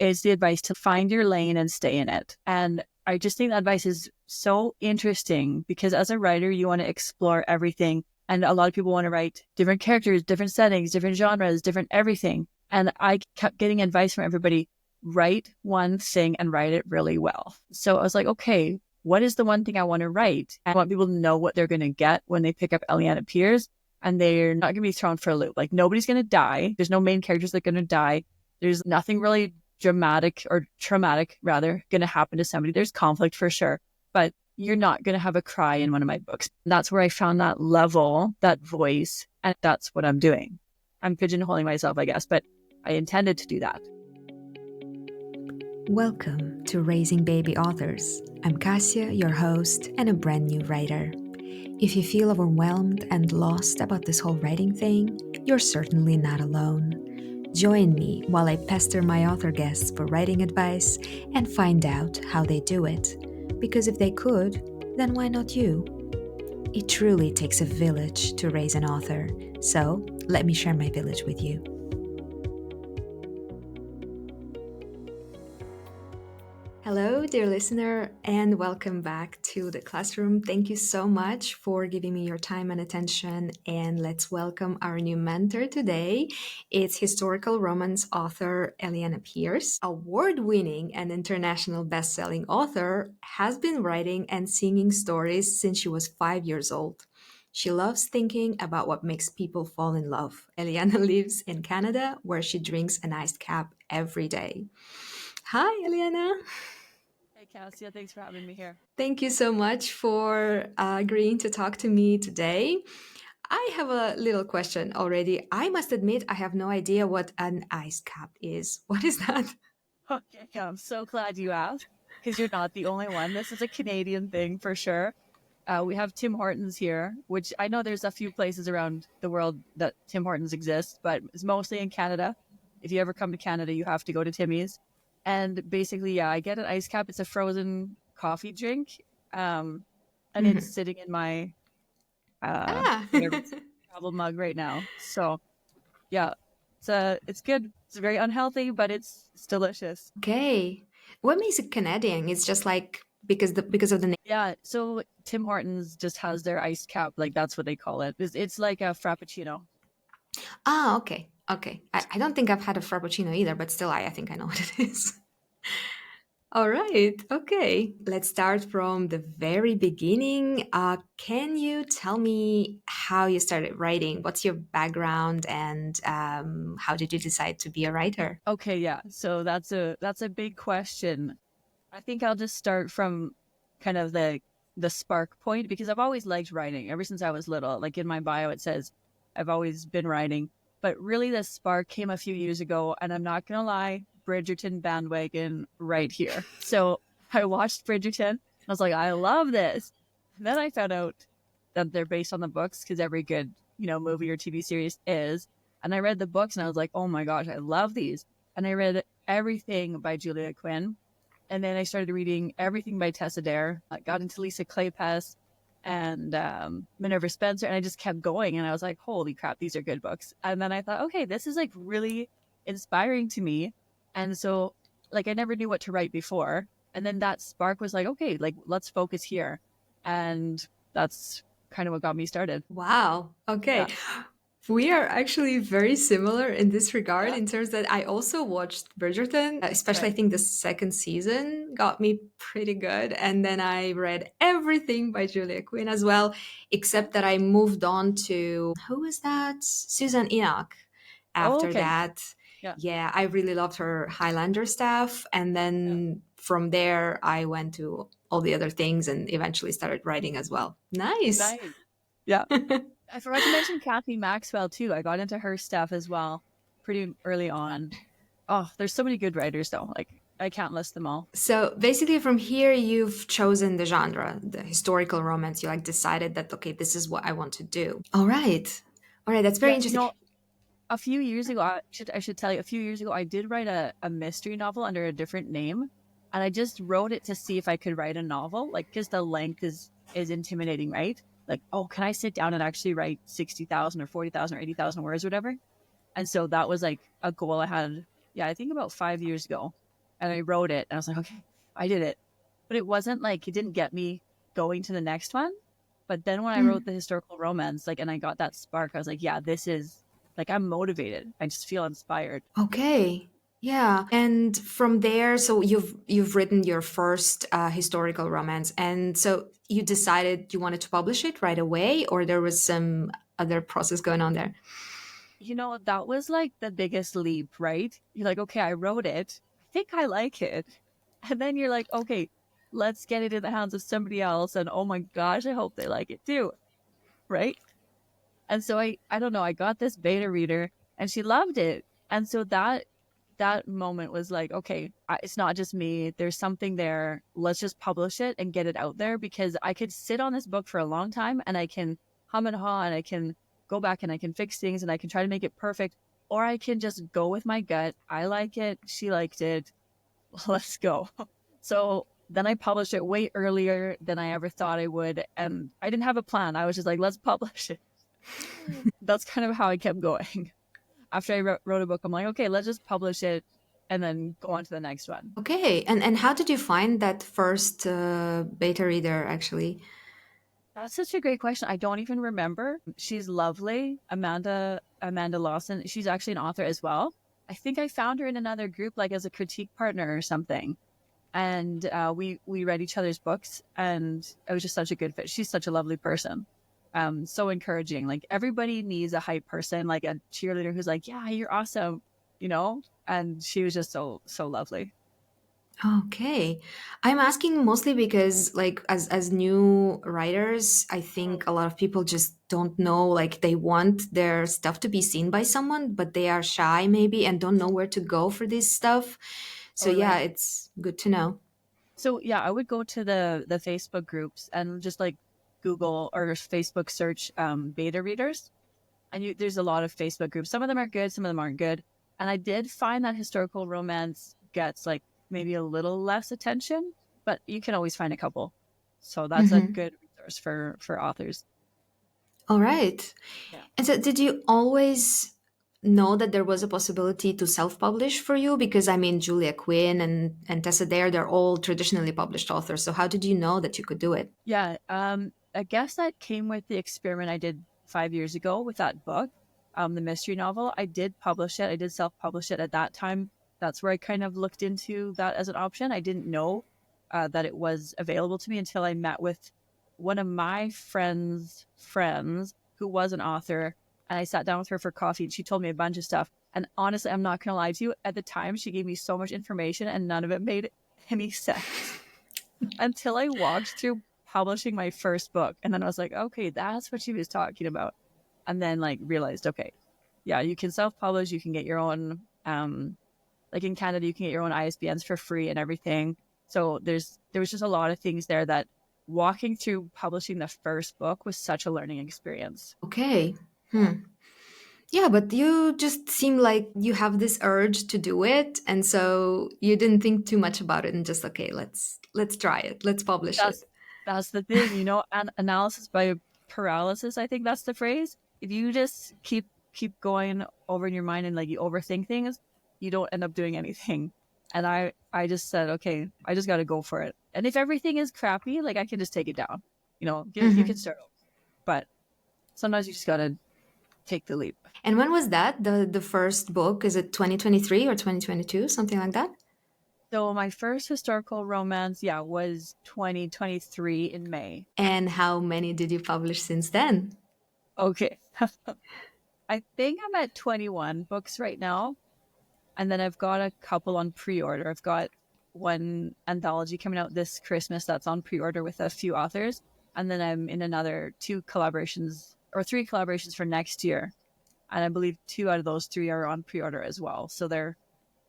is the advice to find your lane and stay in it. And I just think that advice is so interesting because as a writer, you want to explore everything. And a lot of people want to write different characters, different settings, different genres, different everything. And I kept getting advice from everybody, write one thing and write it really well. So I was like, okay, what is the one thing I want to write? I want people to know what they're going to get when they pick up Eliana Piers, and they're not going to be thrown for a loop. Like, nobody's going to die. There's no main characters that are going to die. There's nothing really dramatic or traumatic, rather, going to happen to somebody. There's conflict for sure, but you're not going to have a cry in one of my books. And that's where I found that level, that voice, and that's what I'm doing. I'm pigeonholing myself, I guess, but I intended to do that. Welcome to Raising Baby Authors. I'm Cassia, your host and a brand new writer. If you feel overwhelmed and lost about this whole writing thing, you're certainly not alone. Join me while I pester my author guests for writing advice and find out how they do it. Because if they could, then why not you? It truly takes a village to raise an author, so let me share my village with you. Hello, dear listener, and welcome back to the classroom. Thank you so much for giving me your time and attention. And let's welcome our new mentor today. It's historical romance author Eliana Piers, award-winning and international best-selling author, has been writing and singing stories since she was 5 years old. She loves thinking about what makes people fall in love. Eliana lives in Canada, where she drinks an iced cap every day. Hi, Eliana. Hey, Cassia, thanks for having me here. Thank you so much for agreeing to talk to me today. I have a little question already. I must admit, I have no idea what an ice cap is. What is that? Okay, yeah, I'm so glad you asked because you're not the only one. This is a Canadian thing for sure. We have Tim Hortons here, which I know there's a few places around the world that Tim Hortons exists, but it's mostly in Canada. If you ever come to Canada, you have to go to Timmy's. And basically, yeah, I get an ice cap. It's a frozen coffee drink. And it's sitting in my travel mug right now. So yeah, it's good. It's very unhealthy, but it's delicious. Okay. What makes it Canadian? It's just like because of the name. Yeah, so Tim Hortons just has their iced cap, like that's what they call it. It's like a frappuccino. Ah, okay. Okay. I don't think I've had a frappuccino either, but still I think I know what it is. All right. Okay. Let's start from the very beginning. Can you tell me how you started writing? What's your background, and how did you decide to be a writer? Okay, yeah. So that's a big question. I think I'll just start from kind of the spark point because I've always liked writing ever since I was little. Like in my bio, it says I've always been writing, but really the spark came a few years ago, and I'm not gonna lie, Bridgerton bandwagon right here. So I watched Bridgerton. And I was like, I love this. And then I found out that they're based on the books because every good, movie or TV series is. And I read the books and I was like, oh my gosh, I love these. And I read everything by Julia Quinn. And then I started reading everything by Tessa Dare. I got into Lisa Kleypas and Minerva Spencer, and I just kept going. And I was like, holy crap, these are good books. And then I thought, okay, this is like really inspiring to me. And so like I never knew what to write before. And then that spark was like, okay, like let's focus here. And that's kind of what got me started. Wow. Okay. Yeah. We are actually very similar in this regard, in terms that I also watched Bridgerton, especially I think the second season got me pretty good. And then I read everything by Julia Quinn as well, except that I moved on to, who was that? Susan Enoch after that. Yeah, I really loved her Highlander stuff. And then from there, I went to all the other things and eventually started writing as well. Nice. Yeah. I forgot to mention Kathy Maxwell too. I got into her stuff as well pretty early on. Oh, there's so many good writers though. Like I can't list them all. So basically from here, you've chosen the genre, the historical romance. You like decided that, okay, this is what I want to do. All right. That's very interesting. A few years ago, I should tell you, a few years ago, I did write a mystery novel under a different name. And I just wrote it to see if I could write a novel, like, because the length is intimidating, right? Like, oh, can I sit down and actually write 60,000 or 40,000 or 80,000 words or whatever? And so that was like a goal I had, I think about 5 years ago. and I wrote it. And I was like, okay, I did it. But it wasn't like, it didn't get me going to the next one. But then when I wrote the historical romance, like, and I got that spark, I was like, yeah, this is like, I'm motivated. I just feel inspired. Okay. Yeah. And from there, so you've written your first historical romance, and so you decided you wanted to publish it right away, or there was some other process going on there? That was like the biggest leap, right? You're like, okay, I wrote it. I think I like it. And then you're like, okay, let's get it in the hands of somebody else. And oh my gosh, I hope they like it too. Right. And so I don't know, I got this beta reader and she loved it. And so that moment was like, okay, it's not just me. There's something there. Let's just publish it and get it out there, because I could sit on this book for a long time and I can hum and haw and I can go back and I can fix things and I can try to make it perfect, or I can just go with my gut. I like it. She liked it. Let's go. So then I published it way earlier than I ever thought I would. And I didn't have a plan. I was just like, let's publish it. That's kind of how I kept going. After I wrote a book, I'm like, okay, let's just publish it and then go on to the next one. Okay. And how did you find that first beta reader actually? That's such a great question. I don't even remember. She's lovely, Amanda Lawson. She's actually an author as well. I think I found her in another group, like as a critique partner or something. And we read each other's books, and it was just such a good fit. She's such a lovely person. So encouraging. Like, everybody needs a hype person, like a cheerleader who's like, yeah, you're awesome, and she was just so lovely. Okay. I'm asking mostly because like as new writers, I think a lot of people just don't know, like they want their stuff to be seen by someone, but they are shy maybe and don't know where to go for this stuff. So yeah, Totally. it's good to know. So yeah, I would go to the Facebook groups and just like Google or Facebook search beta readers, and there's a lot of Facebook groups. Some of them are good, some of them aren't good. And I did find that historical romance gets like maybe a little less attention, but you can always find a couple. So that's a Hmm. good resource for authors. All right. Yeah. And so did you always know that there was a possibility to self-publish for you? Because I mean, Julia Quinn and Tessa Dare, they're all traditionally published authors. So how did you know that you could do it? Yeah. I guess that came with the experiment I did 5 years ago with that book, the mystery novel. I did publish it. I did self-publish it at that time. That's where I kind of looked into that as an option. I didn't know that it was available to me until I met with one of my friends who was an author, and I sat down with her for coffee and she told me a bunch of stuff. And honestly, I'm not gonna lie to you, at the time she gave me so much information and none of it made any sense until I walked through publishing my first book. And then I was like, okay, that's what she was talking about. And then like realized, okay, yeah, you can self-publish, you can get your own like in Canada, you can get your own ISBNs for free and everything. So there was just a lot of things there that walking through publishing the first book was such a learning experience. Okay. Yeah. Hmm. Yeah, but you just seem like you have this urge to do it, and so you didn't think too much about it and just okay, let's try it. Let's publish it. That's that's the thing, analysis by paralysis, I think that's the phrase. If you just keep going over in your mind and like you overthink things, you don't end up doing anything. And I just said, okay, I just got to go for it. And if everything is crappy, like I can just take it down. You can Hmm. start over. But sometimes you just got to take the leap. And when was that? The first book? Is it 2023 or 2022, something like that? So my first historical romance, yeah, was 2023 in May. And how many did you publish since then? Okay. I think I'm at 21 books right now. And then I've got a couple on pre-order. I've got one anthology coming out this Christmas that's on pre-order with a few authors. And then I'm in another two collaborations or three collaborations for next year. And I believe two out of those three are on pre-order as well. So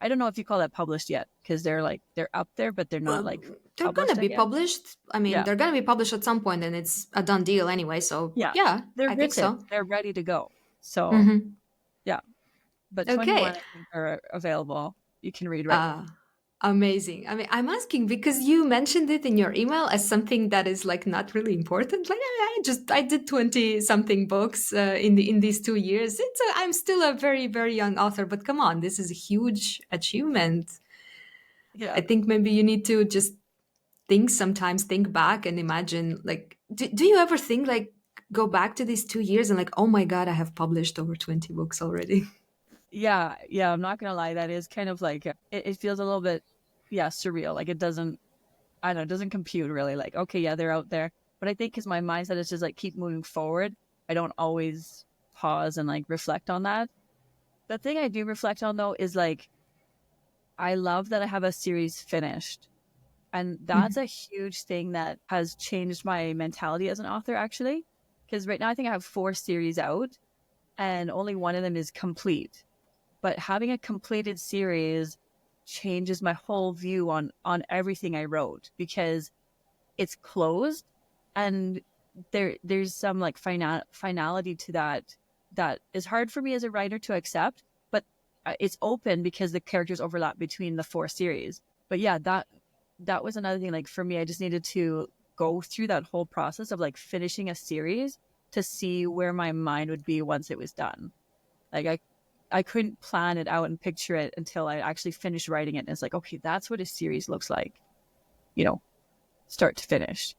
I don't know if you call that published yet, because they're up there, but they're not Well, like they're gonna published, I be guess. published. I mean, Yeah. they're gonna be published at some point, and it's a done deal anyway. So Yeah. yeah, They're I think written. so. They're ready to go. So Hmm. yeah. But 21 Okay. I think are available. You can read right now. Uh, Amazing. I mean, I'm asking because you mentioned it in your email as something that is like not really important. Like I did 20 something books in these 2 years. I'm still a very very young author, but come on, this is a huge achievement. I Yeah. think maybe you need to just sometimes think back and imagine, like, do you ever think, like, go back to these 2 years and like, oh my God, I have published over 20 books already. Yeah, yeah, I'm not gonna lie, that is kind of like it feels a little bit, yeah, surreal. Like it doesn't, I don't know, it doesn't compute really. Like, okay, yeah, they're out there. But I think because my mindset is just like keep moving forward, I don't always pause and like reflect on that. The thing I do reflect on though is like I love that I have a series finished. And that's a huge thing that has changed my mentality as an author, actually. Because right now I think I have 4 series out and only one of them is complete. But having a completed series changes my whole view on everything I wrote because it's closed and there's some like finality to that that is hard for me as a writer to accept, but it's open because the characters overlap between the 4 series. But yeah, that was another thing. Like for me, I just needed to go through that whole process of like finishing a series to see where my mind would be once it was done. Like I couldn't plan it out and picture it until I actually finished writing it. And it's like, okay, that's what a series looks like, you know, start to finish.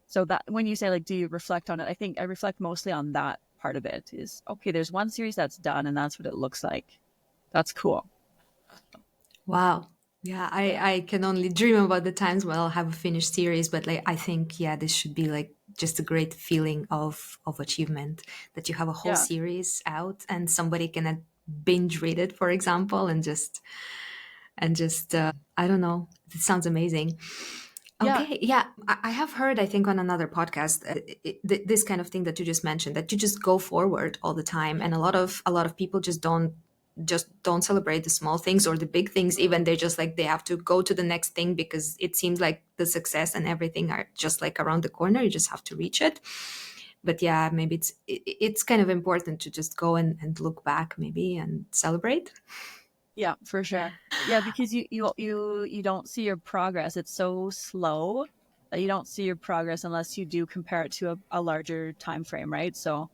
So that when you say like, do you reflect on it? I think I reflect mostly on that part of it is okay, there's one series that's done and that's what it looks like. That's cool. Wow. Yeah, Yeah. I can only dream about the times when I'll have a finished series, but like I think, yeah, this should be like just a great feeling of achievement, that you have a whole Yeah. series out and somebody can binge read it, for example, and just I don't know. It sounds amazing. Yeah. Okay, yeah, I have heard, I think, on another podcast, this kind of thing that you just mentioned, that you just go forward all the time, and a lot of people just don't celebrate the small things or the big things. Even they just like they have to go to the next thing because it seems like the success and everything are just like around the corner. You just have to reach it. But yeah, maybe it's kind of important to just go and look back maybe and celebrate. Yeah, for sure. Yeah, because you don't see your progress. It's so slow that you don't see your progress unless you do compare it to a larger time frame, right? So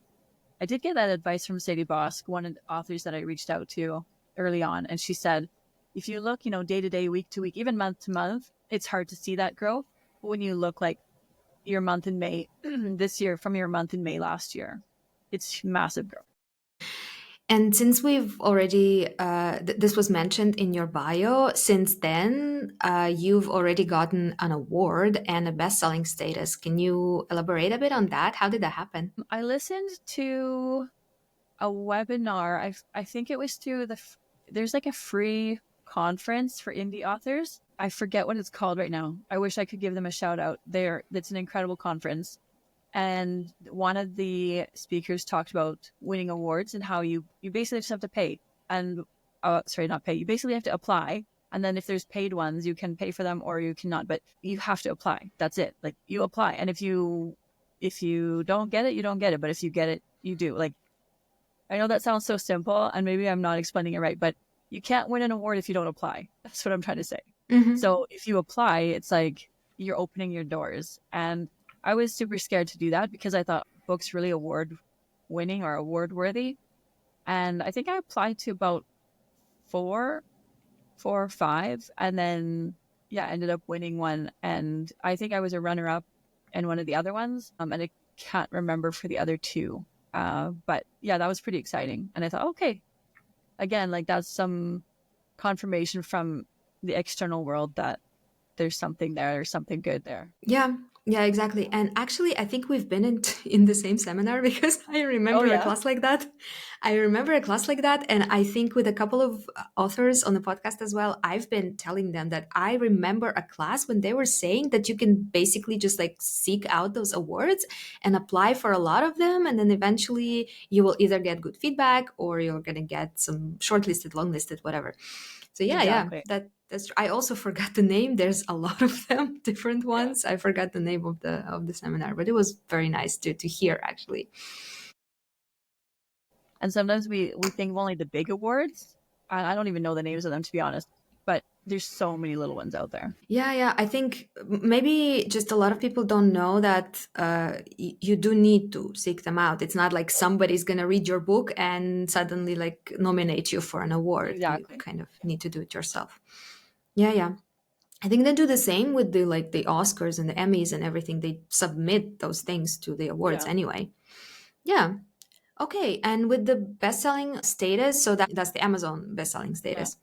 I did get that advice from Sadie Bosk, one of the authors that I reached out to early on, and she said, if you look, day to day, week to week, even month to month, it's hard to see that growth. But when you look like your month in May this year from your month in May last year, it's massive growth. And since we've already, this was mentioned in your bio, since then, you've already gotten an award and a best-selling status. Can you elaborate a bit on that? How did that happen? I listened to a webinar. I think it was through there's like a free conference for indie authors. I forget what it's called right now. I wish I could give them a shout out. It's an incredible conference. And one of the speakers talked about winning awards and how you basically just have to pay and sorry, not pay. You basically have to apply. And then if there's paid ones, you can pay for them or you cannot, but you have to apply. That's it. Like you apply. And if you don't get it, you don't get it. But if you get it, you do. Like I know that sounds so simple and maybe I'm not explaining it right, but you can't win an award if you don't apply. That's what I'm trying to say. Hmm. So if you apply, it's like you're opening your doors. And I was super scared to do that because I thought books really award winning or award worthy. And I think I applied to about four, 4 or 5, and then yeah, ended up winning one. And I think I was a runner up in one of the other ones. And I can't remember for the other two. But yeah, that was pretty exciting. And I thought, okay, again, like that's some confirmation from the external world that there's something good there. Yeah, yeah, exactly. And actually, I think we've been in in the same seminar because I Oh remember a yeah. class like that. I remember a class like that, and I think with a couple of authors on the podcast as well, I've been telling them that I remember a class when they were saying that you can basically just like seek out those awards and apply for a lot of them, and then eventually you will either get good feedback or you're gonna get some shortlisted, longlisted, whatever. So yeah, yeah, Exactly. that's. I also forgot the name. There's a lot of them, different Yeah. ones. I forgot the name of the seminar, but it was very nice to hear actually. And sometimes we think of only the big awards. I don't even know the names of them to be honest, but there's so many little ones out there. Yeah, yeah. I think maybe just a lot of people don't know that you do need to seek them out. It's not like somebody's gonna read your book and suddenly like nominate you for an award. You Exactly. kind of need to do it yourself. Yeah, yeah. I think they do the same with the like the Oscars and the Emmys and everything. They submit those things to the awards Yeah. anyway. Yeah. Okay. And with the best-selling status, so that's the Amazon best-selling Yeah. status.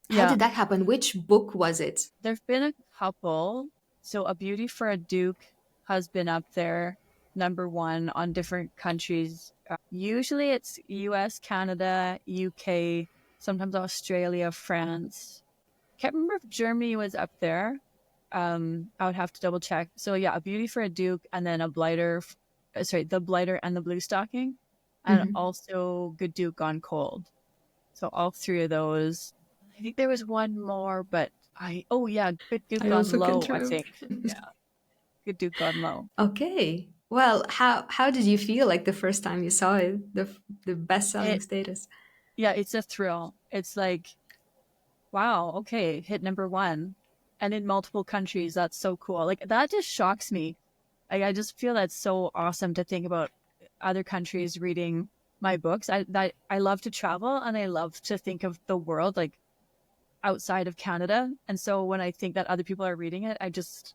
How Yeah. did that happen? Which book was it? There've been a couple. So A Beauty for a Duke has been up there, number one on different countries. Usually it's US, Canada, UK, sometimes Australia, France. Can't remember if Germany was up there. I would have to double check. So yeah, A Beauty for a Duke, and then The Blighter and the Blue Stocking, and Mhm. also Good Duke Gone Cold. So all three of those. I think there was one more, but oh yeah, Good Duke I Gone also Low, can't I remember. think. Yeah, Good Duke Gone Low. Okay. Well, how did you feel like the first time you saw it, the best-selling It status? Yeah, it's a thrill. It's like, wow, okay, hit number one. And in multiple countries, that's so cool. Like that just shocks me. Like I just feel that's so awesome to think about other countries reading my books. I love to travel and I love to think of the world like outside of Canada. And so when I think that other people are reading it,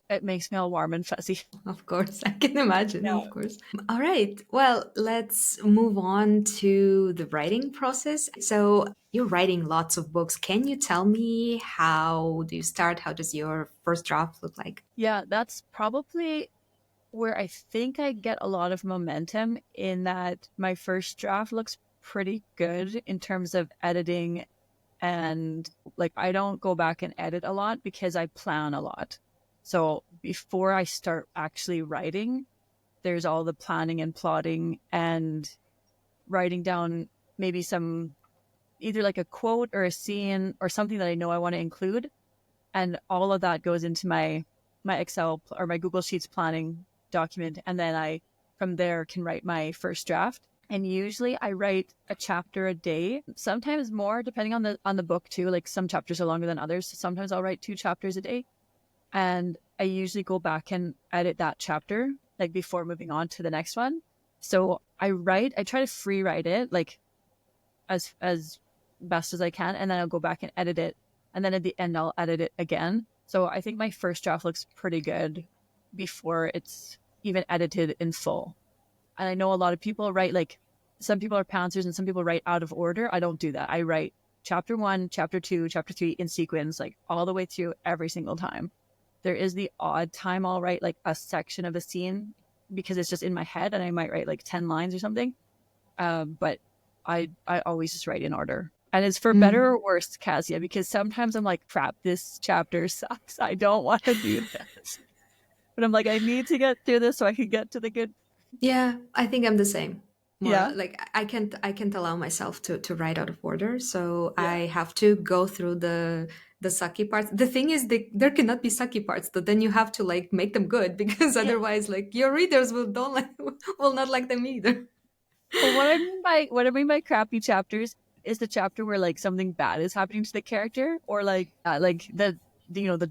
it makes me all warm and fuzzy. Of course, I can imagine, Yeah. of course. All right. Well, let's move on to the writing process. So, you're writing lots of books. Can you tell me how do you start? How does your first draft look like? Yeah, that's probably where I think I get a lot of momentum in that my first draft looks pretty good in terms of editing. And like I don't go back and edit a lot because I plan a lot. So before I start actually writing, there's all the planning and plotting and writing down maybe some either like a quote or a scene or something that I know I want to include. And all of that goes into my Excel or my Google Sheets planning document. And then I from there can write my first draft. And usually I write a chapter a day, sometimes more depending on the book too. Like some chapters are longer than others. So sometimes I'll write 2 chapters a day. And I usually go back and edit that chapter like before moving on to the next one. So I try to free write it like as best as I can, and then I'll go back and edit it, and then at the end I'll edit it again. So I think my first draft looks pretty good before it's even edited in full. And I know a lot of people write like some people are pantsers and some people write out of order. I don't do that. I write chapter one, chapter two, chapter three in sequence, like all the way through every single time. There is the odd time I'll write like a section of a scene because it's just in my head and I might write like 10 lines or something. But I always just write in order. And it's for better Mm. or worse, Cassia, because sometimes I'm like, crap, this chapter sucks. I don't want to do this. But I'm like, I need to get through this so I can get to the good. Yeah, I think I'm the same. More Yeah. like I can't allow myself to write out of order, so Yeah. I have to go through the sucky parts. The thing is, there cannot be sucky parts, but then you have to like make them good because Yeah. otherwise, like your readers will don't like will not like them either. Well, what I mean by crappy chapters is the chapter where like something bad is happening to the character, or like the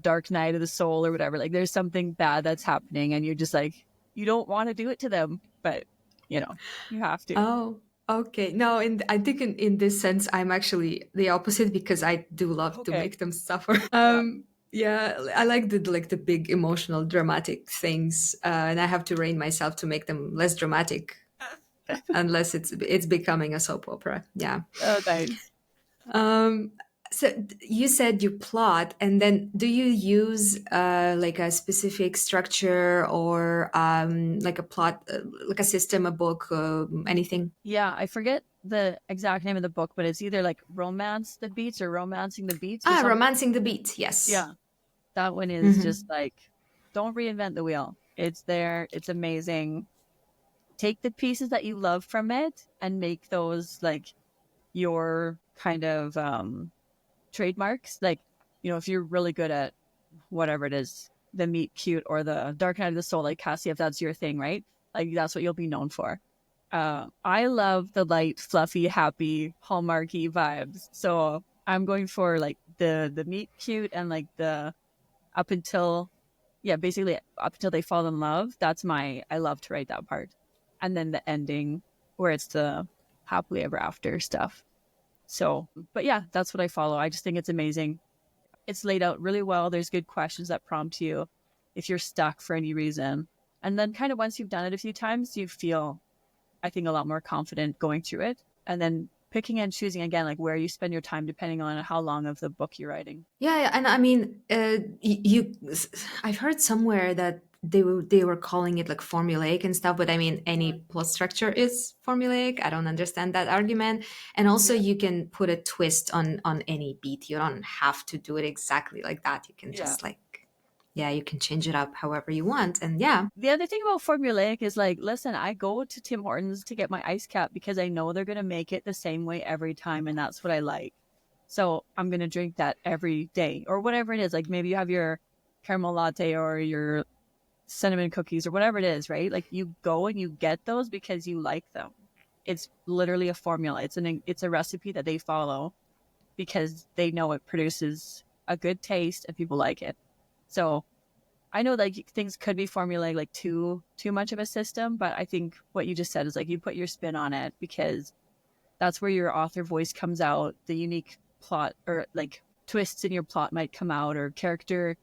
dark night of the soul or whatever. Like there's something bad that's happening, and you're just like you don't want to do it to them, but you know you have to. Oh, okay. No, I think in this sense, I'm actually the opposite because I do love to Okay. make them suffer. Yeah. Yeah, I like the big emotional, dramatic things, and I have to rein myself to make them less dramatic, unless it's becoming a soap opera. Yeah. Oh, nice. Um, so you said you plot, and then do you use like a specific structure or like a plot, like a system, a book, anything? Yeah, I forget the exact name of the book, but it's either like Romance the Beats or Romancing the Beats or Ah, something. romancing the beat. Yes. Yeah, that one is just Hmm. like, don't reinvent the wheel. It's there. It's amazing. Take the pieces that you love from it and make those like your kind of trademarks. Like, if you're really good at whatever it is, the meet cute or the dark night of the soul, like Cassie, if that's your thing, right? Like that's what you'll be known for. I love the light, fluffy, happy, hallmarky vibes. So I'm going for like the meet cute and like the up until basically up until they fall in love. I love to write that part. And then the ending where it's the happily ever after stuff. So, but yeah, that's what I follow. I just think it's amazing. It's laid out really well. There's good questions that prompt you if you're stuck for any reason. And then kind of once you've done it a few times, you feel, I think, a lot more confident going through it. And then picking and choosing again, like where you spend your time depending on how long of the book you're writing. Yeah, and I mean, you. I've heard somewhere that they were calling it like formulaic and stuff, but I mean, any plot structure is formulaic. I don't understand that argument. And also, Yeah. you can put a twist on any beat. You don't have to do it exactly like that. You can Yeah. just like, yeah, you can change it up however you want. And yeah, The other thing about formulaic is like, listen, I go to Tim Hortons to get my ice cap because I know they're going to make it the same way every time. And that's what I like. So I'm going to drink that every day or whatever it is. Like maybe you have your caramel latte or your cinnamon cookies or whatever it is, right? Like you go and you get those because you like them. It's literally a formula. It's a recipe that they follow because they know it produces a good taste and people like it. So I know like things could be formulaic, like too much of a system, but I think what you just said is like you put your spin on it because that's where your author voice comes out. The unique plot or like twists in your plot might come out, or character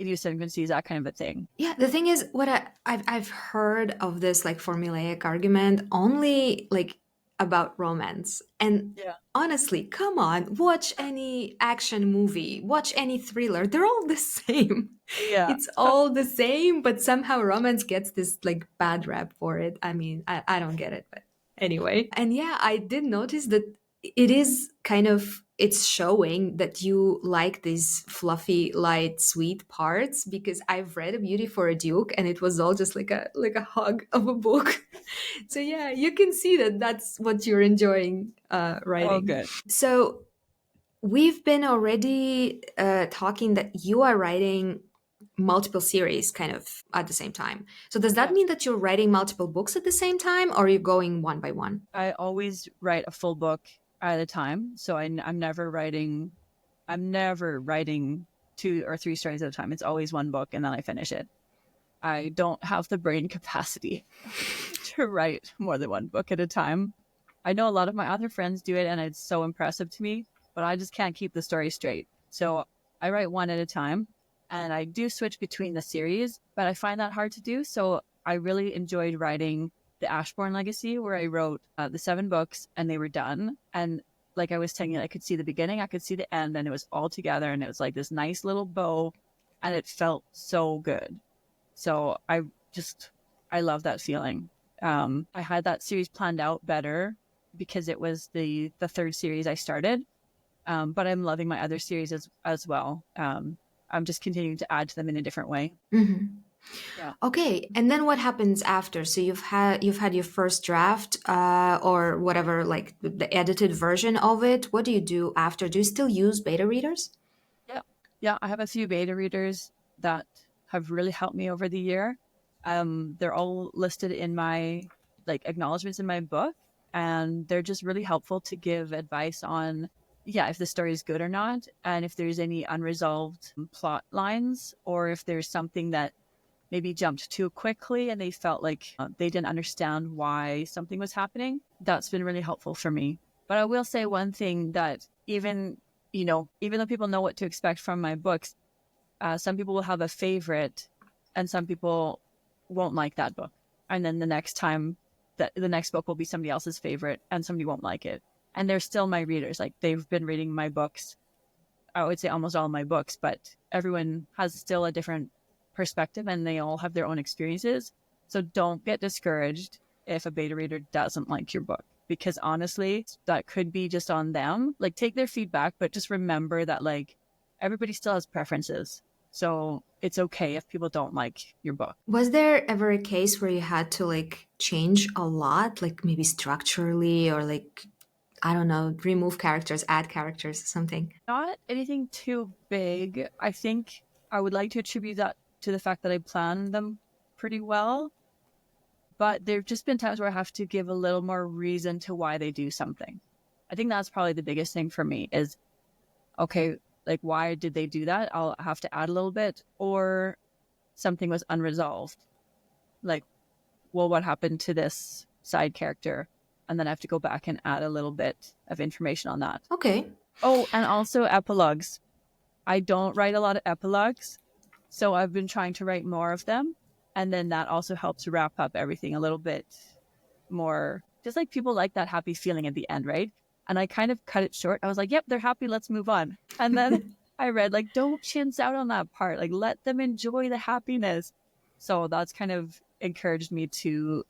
idiosyncrasies, that kind of a thing. yeah. The thing is, what I've heard of this like formulaic argument only like about romance. And Yeah. honestly, come on, watch any action movie, watch any thriller. They're all the same. Yeah. It's all the same, but somehow romance gets this like bad rap for it. I mean, I don't get it, but anyway. And yeah, I did notice that it is kind of it's showing that you like these fluffy, light, sweet parts because I've read A Beauty for a Duke and it was all just like a hug of a book. So yeah, you can see that that's what you're enjoying Oh, writing. good. So we've been already talking that you are writing multiple series kind of at the same time. So does that Yeah. mean that you're writing multiple books at the same time or are you going one by one? I always write a full book at a time. So I'm never writing 2 or 3 stories at a time. It's always one book and then I finish it. I don't have the brain capacity to write more than one book at a time. I know a lot of my other friends do it and it's so impressive to me, but I just can't keep the story straight. So I write one at a time and I do switch between the series, but I find that hard to do. So I really enjoyed writing the Ashbourne Legacy, where I wrote the 7 books and they were done. And like I was telling you, I could see the beginning, I could see the end, and it was all together. And it was like this nice little bow and it felt so good. So I love that feeling. I had that series planned out better because it was the third series I started. But I'm loving my other series as well. I'm just continuing to add to them in a different way. Mm-hmm. Yeah. Okay, and then what happens after? So you've had your first draft, or whatever, like the edited version of it. What do you do after? Do you still use beta readers? Yeah. Yeah. I have a few beta readers that have really helped me over the year. They're all listed in my like acknowledgments in my book, and they're just really helpful to give advice on, yeah, if the story is good or not, and if there's any unresolved plot lines, or if there's something that maybe jumped too quickly and they felt like they didn't understand why something was happening. That's been really helpful for me. But I will say one thing that even though people know what to expect from my books, some people will have a favorite and some people won't like that book. And then the next time that the next book will be somebody else's favorite and somebody won't like it. And they're still my readers. Like they've been reading my books. I would say almost all my books, but everyone has still a different perspective and they all have their own experiences. So don't get discouraged if a beta reader doesn't like your book, because honestly, that could be just on them. Like take their feedback, but just remember that like everybody still has preferences. So it's okay if people don't like your book. Was there ever a case where you had to like change a lot, like maybe structurally or like I don't know, remove characters, add characters, something? Not anything too big. I think I would like to attribute that to the fact that I plan them pretty well. But there have just been times where I have to give a little more reason to why they do something. I think that's probably the biggest thing for me is, okay, like why did they do that? I'll have to add a little bit, or something was unresolved. Like, well, what happened to this side character? And then I have to go back and add a little bit of information on that. Okay. Oh, and also epilogues. I don't write a lot of epilogues, so I've been trying to write more of them. And then that also helps wrap up everything a little bit more. Just like people like that happy feeling at the end, right? And I kind of cut it short. I was like, yep, they're happy. Let's move on. And then I read, like, don't chintz out on that part. Like, let them enjoy the happiness. So that's kind of encouraged me to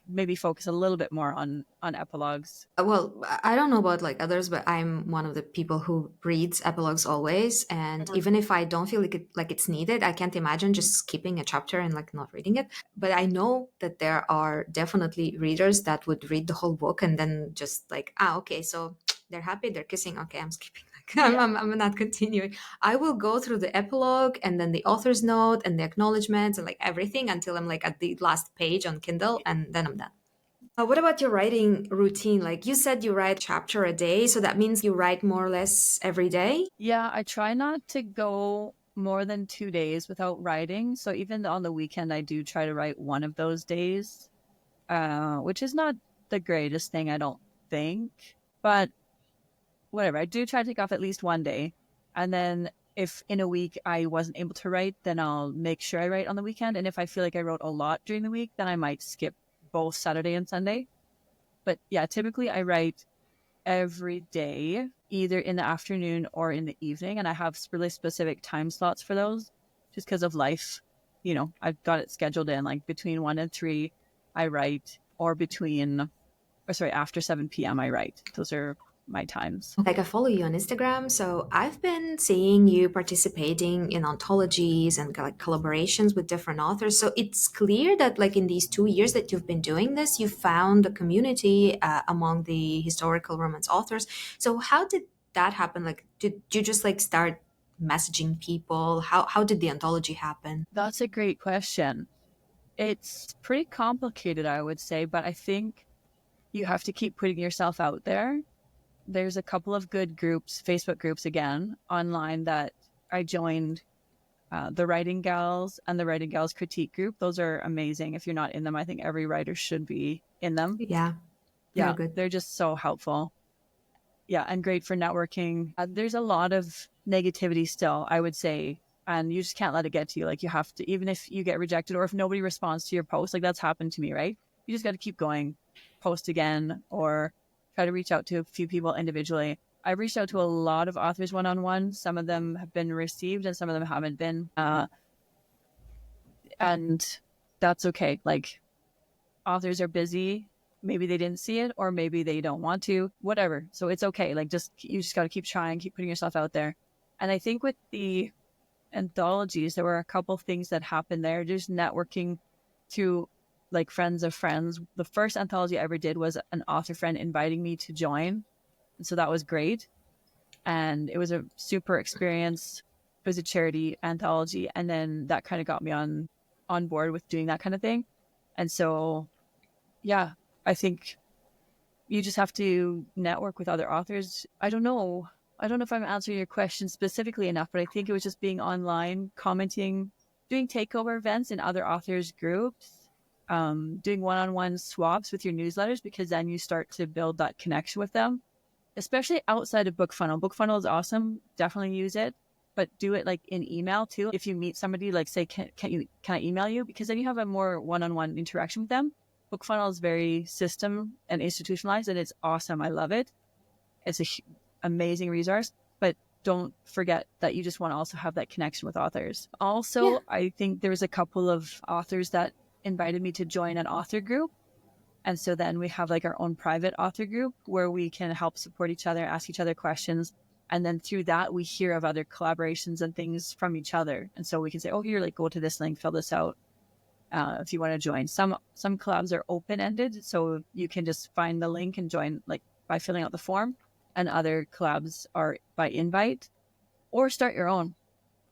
maybe focus a little bit more on epilogues. Well, I don't know about like others, but I'm one of the people who reads epilogues always. And even if I don't feel like it's needed, I can't imagine just skipping a chapter and like not reading it. But I know that there are definitely readers that would read the whole book and then just like, okay, so they're happy, they're kissing. Okay, I'm skipping. Like, Yeah. I'm not continuing. I will go through the epilogue and then the author's note and the acknowledgments and like everything until I'm like at the last page on Kindle, and then I'm done. What about your writing routine? Like you said, you write a chapter a day, so that means you write more or less every day. Yeah, I try not to go more than 2 days without writing. So even on the weekend, I do try to write one of those days, which is not the greatest thing, I don't think. But whatever, I do try to take off at least one day. And then if in a week I wasn't able to write, then I'll make sure I write on the weekend. And if I feel like I wrote a lot during the week, then I might skip both Saturday and Sunday. But yeah, typically I write every day, either in the afternoon or in the evening. And I have really specific time slots for those just because of life. You know, I've got it scheduled in like between 1 and 3, I write, or after 7 p.m., I write. Those are my times. Like I follow you on Instagram, so I've been seeing you participating in anthologies and like collaborations with different authors. So it's clear that like in these 2 years that you've been doing this, you found a community among the historical romance authors. So how did that happen? Like, did you just like start messaging people? How did the anthology happen? That's a great question. It's pretty complicated, I would say, but I think you have to keep putting yourself out there. There's a couple of good groups, Facebook groups again, online that I joined, the Writing Gals and the Writing Gals Critique Group. Those are amazing. If you're not in them, I think every writer should be in them. Yeah, they're Yeah, good. they're just so helpful. Yeah, and great for networking. There's a lot of negativity still, I would say, and you just can't let it get to you. Like you have to, even if you get rejected or if nobody responds to your post, like that's happened to me, right? You just got to keep going, post again, or try to reach out to a few people individually. I've reached out to a lot of authors one on one. Some of them have been received and some of them haven't been. And that's okay. Like authors are busy. Maybe they didn't see it, or maybe they don't want to, whatever. So it's okay. Like you just got to keep trying, keep putting yourself out there. And I think with the anthologies, there were a couple things that happened there. Just networking through like friends of friends. The first anthology I ever did was an author friend inviting me to join. And so that was great. And it was a super experience. It was a charity anthology. And then that kind of got me on board with doing that kind of thing. And so yeah, I think you just have to network with other authors. I don't know. I don't know if I'm answering your question specifically enough, but I think it was just being online, commenting, doing takeover events in other authors' groups, doing one-on-one swaps with your newsletters, because then you start to build that connection with them, especially outside of BookFunnel. BookFunnel is awesome. Definitely use it, but do it like in email too. If you meet somebody, like say, can I email you? Because then you have a more one-on-one interaction with them. BookFunnel is very system and institutionalized, and it's awesome. I love it. It's a amazing resource, but don't forget that you just want to also have that connection with authors. Yeah. Also, I think there was a couple of authors that invited me to join an author group. And so then we have like our own private author group where we can help support each other, ask each other questions. And then through that, we hear of other collaborations and things from each other. And so we can say, oh, here, like go to this link, fill this out. If you want to join. Some collabs are open-ended, so you can just find the link and join like by filling out the form, and other collabs are by invite, or start your own.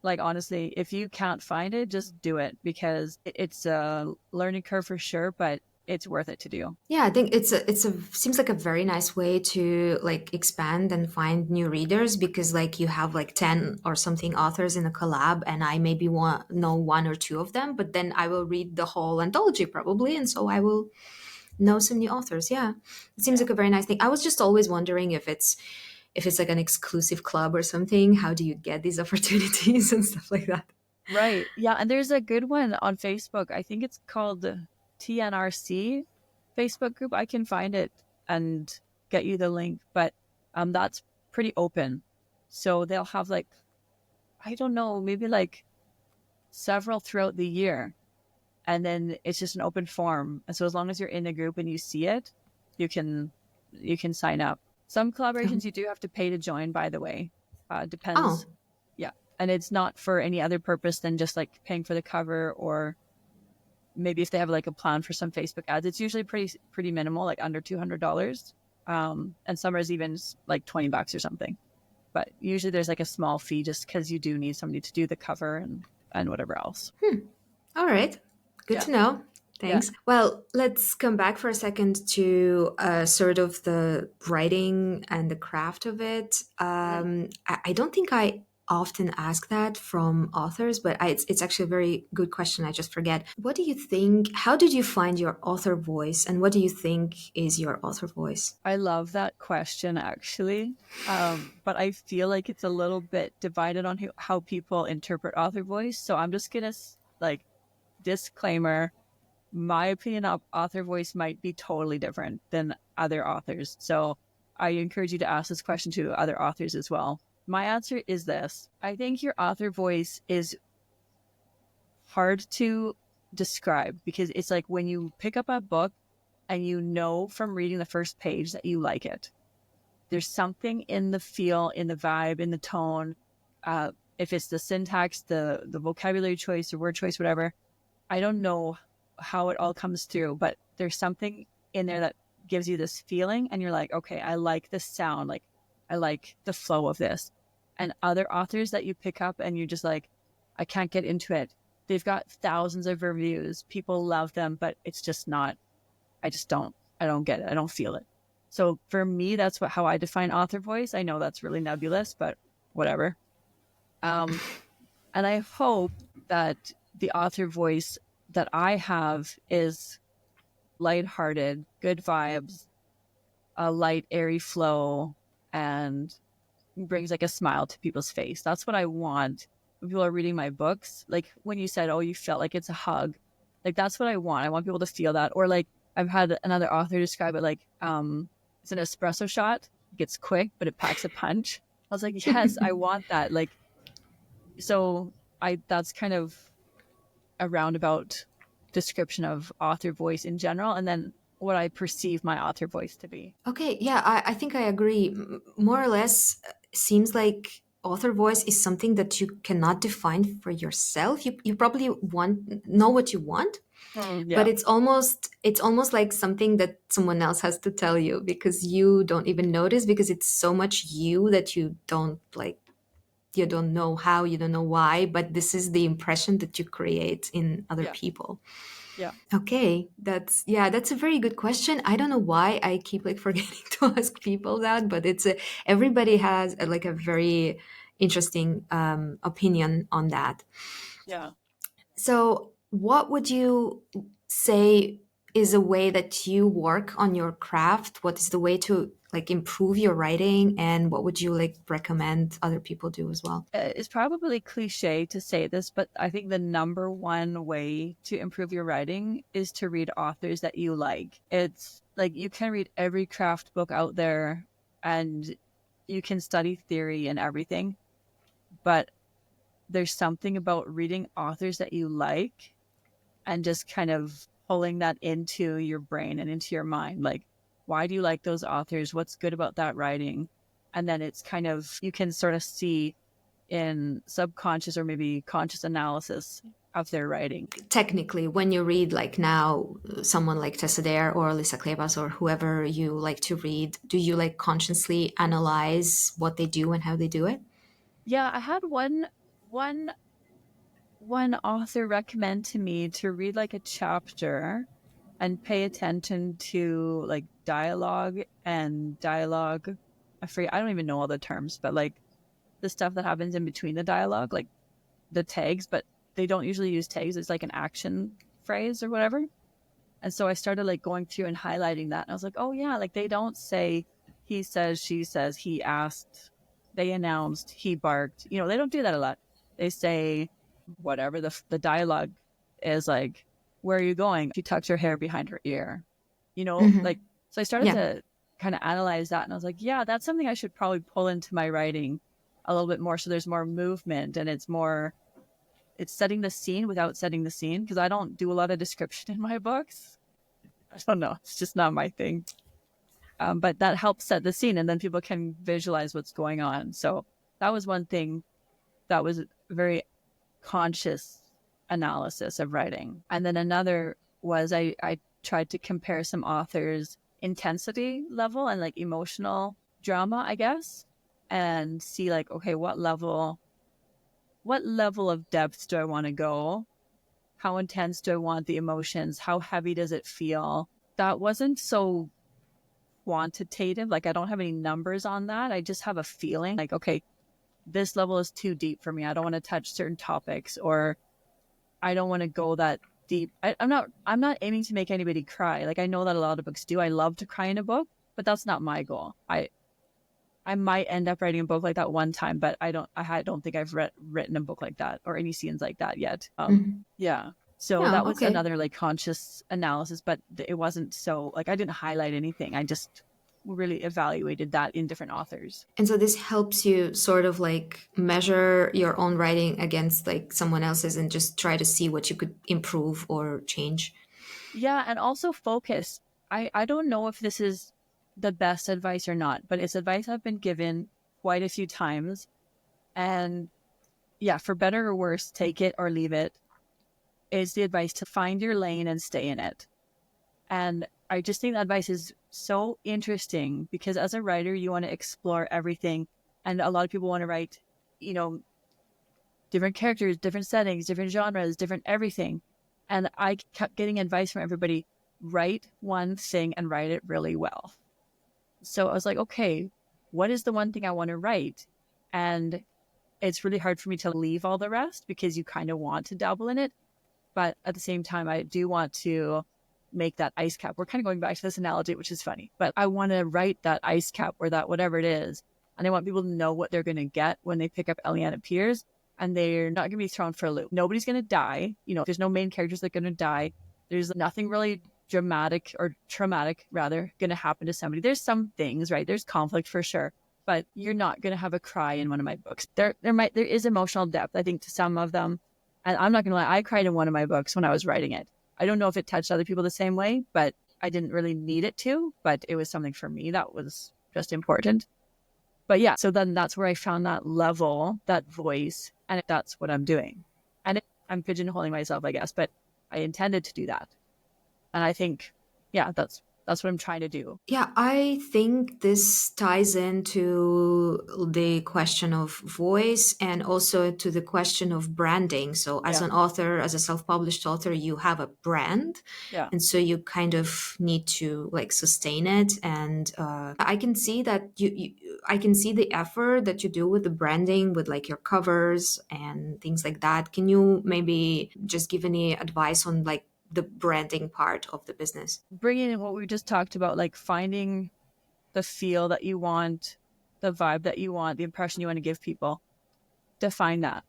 Like honestly, if you can't find it, just do it, because it's a learning curve for sure, but it's worth it to do. Yeah, I think it's a seems like a very nice way to like expand and find new readers, because like you have like 10 or something authors in a collab and I maybe know one or two of them, but then I will read the whole anthology probably, and so I will know some new authors. Yeah. It seems Yeah. like a very nice thing. I was just always wondering if it's if it's like an exclusive club or something, how do you get these opportunities and stuff like that? Right. Yeah. And there's a good one on Facebook. I think it's called TNRC Facebook group. I can find it and get you the link, but that's pretty open. So they'll have like, I don't know, maybe like several throughout the year. And then it's just an open forum. And so as long as you're in the group and you see it, you can sign up. Some Oh, collaborations you do have to pay to join, by the way. oh, Depends. Yeah. And it's not for any other purpose than just like paying for the cover, or maybe if they have like a plan for some Facebook ads. It's usually pretty minimal, like under $200. And some is even like $20 or something. But usually there's like a small fee just because you do need somebody to do the cover and whatever else. all right. Good Yeah. to know. Yeah. Thanks. Well, let's come back for a second to sort of the writing and the craft of it. Mhm. I don't think I often ask that from authors, but it's actually a very good question. I just forget. What do you think? How did you find your author voice, and what do you think is your author voice? I love that question actually. But I feel like it's a little bit divided on how people interpret author voice. So I'm just gonna like disclaimer, my opinion of author voice might be totally different than other authors. So I encourage you to ask this question to other authors as well. My answer is this. I think your author voice is hard to describe because it's like when you pick up a book and you know from reading the first page that you like it. There's something in the feel, in the vibe, in the tone. If it's the syntax, the vocabulary choice, or word choice, whatever, I don't know how it all comes through, but there's something in there that gives you this feeling, and you're like, okay, I like this sound, like I like the flow of this. And other authors that you pick up and you're just like, I can't get into it. They've got thousands of reviews, people love them, but it's just not. I don't get it. I don't feel it. So for me, that's how I define author voice. I know that's really nebulous, but whatever. Um, and I hope that the author voice that I have is lighthearted, good vibes, a light, airy flow, and brings like a smile to people's face. That's what I want when people are reading my books. Like when you said, oh, you felt like it's a hug. Like that's what I want. I want people to feel that. Or like I've had another author describe it like it's an espresso shot. It gets quick, but it packs a punch. I was like, yes, I want that. Like so I that's kind of a roundabout description of author voice in general, and then what I perceive my author voice to be. Okay, yeah, I think I agree. More or less, seems like author voice is something that you cannot define for yourself. You probably know what you want, but Yeah, it's almost like something that someone else has to tell you because you don't even notice because it's so much you that you don't like, you don't know how, you don't know why, but this is the impression that you create in other yeah, people. yeah, Okay, that's a very good question. I don't know why I keep like forgetting to ask people that, but everybody has like a very interesting opinion on that. yeah. So, what would you say is a way that you work on your craft? What is the way to like improve your writing, and what would you like recommend other people do as well? It's probably cliche to say this, but I think the number one way to improve your writing is to read authors that you like. It's like you can read every craft book out there and you can study theory and everything, but there's something about reading authors that you like and just kind of pulling that into your brain and into your mind. Like, why do you like those authors? What's good about that writing? And then it's kind of, you can sort of see in subconscious or maybe conscious analysis of their writing. Technically, when you read like now someone like Tessa Dare or Lisa Kleypas or whoever you like to read, do you like consciously analyze what they do and how they do it? Yeah, I had one one author recommend to me to read like a chapter and pay attention to like dialogue and dialogue. I don't even know all the terms, but like the stuff that happens in between the dialogue, like the tags, but they don't usually use tags. It's like an action phrase or whatever. And so I started like going through and highlighting that. And I was like, oh yeah, like they don't say he says, she says, he asked, they announced, he barked. They don't do that a lot. They say whatever the dialogue is, like, where are you going? She tucks her hair behind her ear, Hmm. like, so I started Yeah. to kind of analyze that. And I was like, yeah, that's something I should probably pull into my writing a little bit more. So there's more movement and it's setting the scene without setting the scene. Cause I don't do a lot of description in my books. I don't know. It's just not my thing. But that helps set the scene and then people can visualize what's going on. So that was one thing that was very conscious analysis of writing. And then another was I tried to compare some authors' intensity level and like emotional drama, I guess, and see like, okay, what level of depth do I want to go? How intense do I want the emotions? How heavy does it feel? That wasn't so quantitative. Like I don't have any numbers on that. I just have a feeling like, okay, this level is too deep for me. I don't want to touch certain topics, or I don't want to go that deep. I'm not aiming to make anybody cry. Like I know that a lot of books do. I love to cry in a book, but that's not my goal. I might end up writing a book like that one time, but I don't think I've written a book like that or any scenes like that yet. Hmm. Yeah. So Yeah. that was Okay. another like conscious analysis, but it wasn't so like I didn't highlight anything. I just really evaluated that in different authors. And so this helps you sort of like measure your own writing against like someone else's and just try to see what you could improve or change. Yeah, and also focus. I don't know if this is the best advice or not, but it's advice I've been given quite a few times. And yeah, for better or worse, take it or leave it, is the advice to find your lane and stay in it. And I just think that advice is so interesting because as a writer, you want to explore everything. And a lot of people want to write, you know, different characters, different settings, different genres, different everything. And I kept getting advice from everybody: write one thing and write it really well. So I was like, okay, what is the one thing I want to write? And it's really hard for me to leave all the rest because you kind of want to dabble in it. But at the same time, I do want to make that ice cap. We're kind of going back to this analogy, which is funny, but I want to write that ice cap or that whatever it is. And I want people to know what they're going to get when they pick up Eliana Piers, and they're not going to be thrown for a loop. Nobody's going to die. There's no main characters that are going to die. There's nothing really dramatic or traumatic, rather, going to happen to somebody. There's some things, right? There's conflict for sure, but you're not going to have a cry in one of my books. There is emotional depth, I think, to some of them. And I'm not going to lie, I cried in one of my books when I was writing it. I don't know if it touched other people the same way, but I didn't really need it to, but it was something for me that was just important. But yeah, so then that's where I found that level, that voice, and that's what I'm doing. And I'm pigeonholing myself, I guess, but I intended to do that. And I think, yeah, that's what I'm trying to do. Yeah, I think this ties into the question of voice and also to the question of branding. So, as Yeah. an author, as a self published author, you have a brand. Yeah. And so you kind of need to like sustain it. And I can see that I can see the effort that you do with the branding, with like your covers and things like that. Can you maybe just give any advice on like the branding part of the business? Bringing in what we just talked about, like finding the feel that you want, the vibe that you want, the impression you want to give people, define that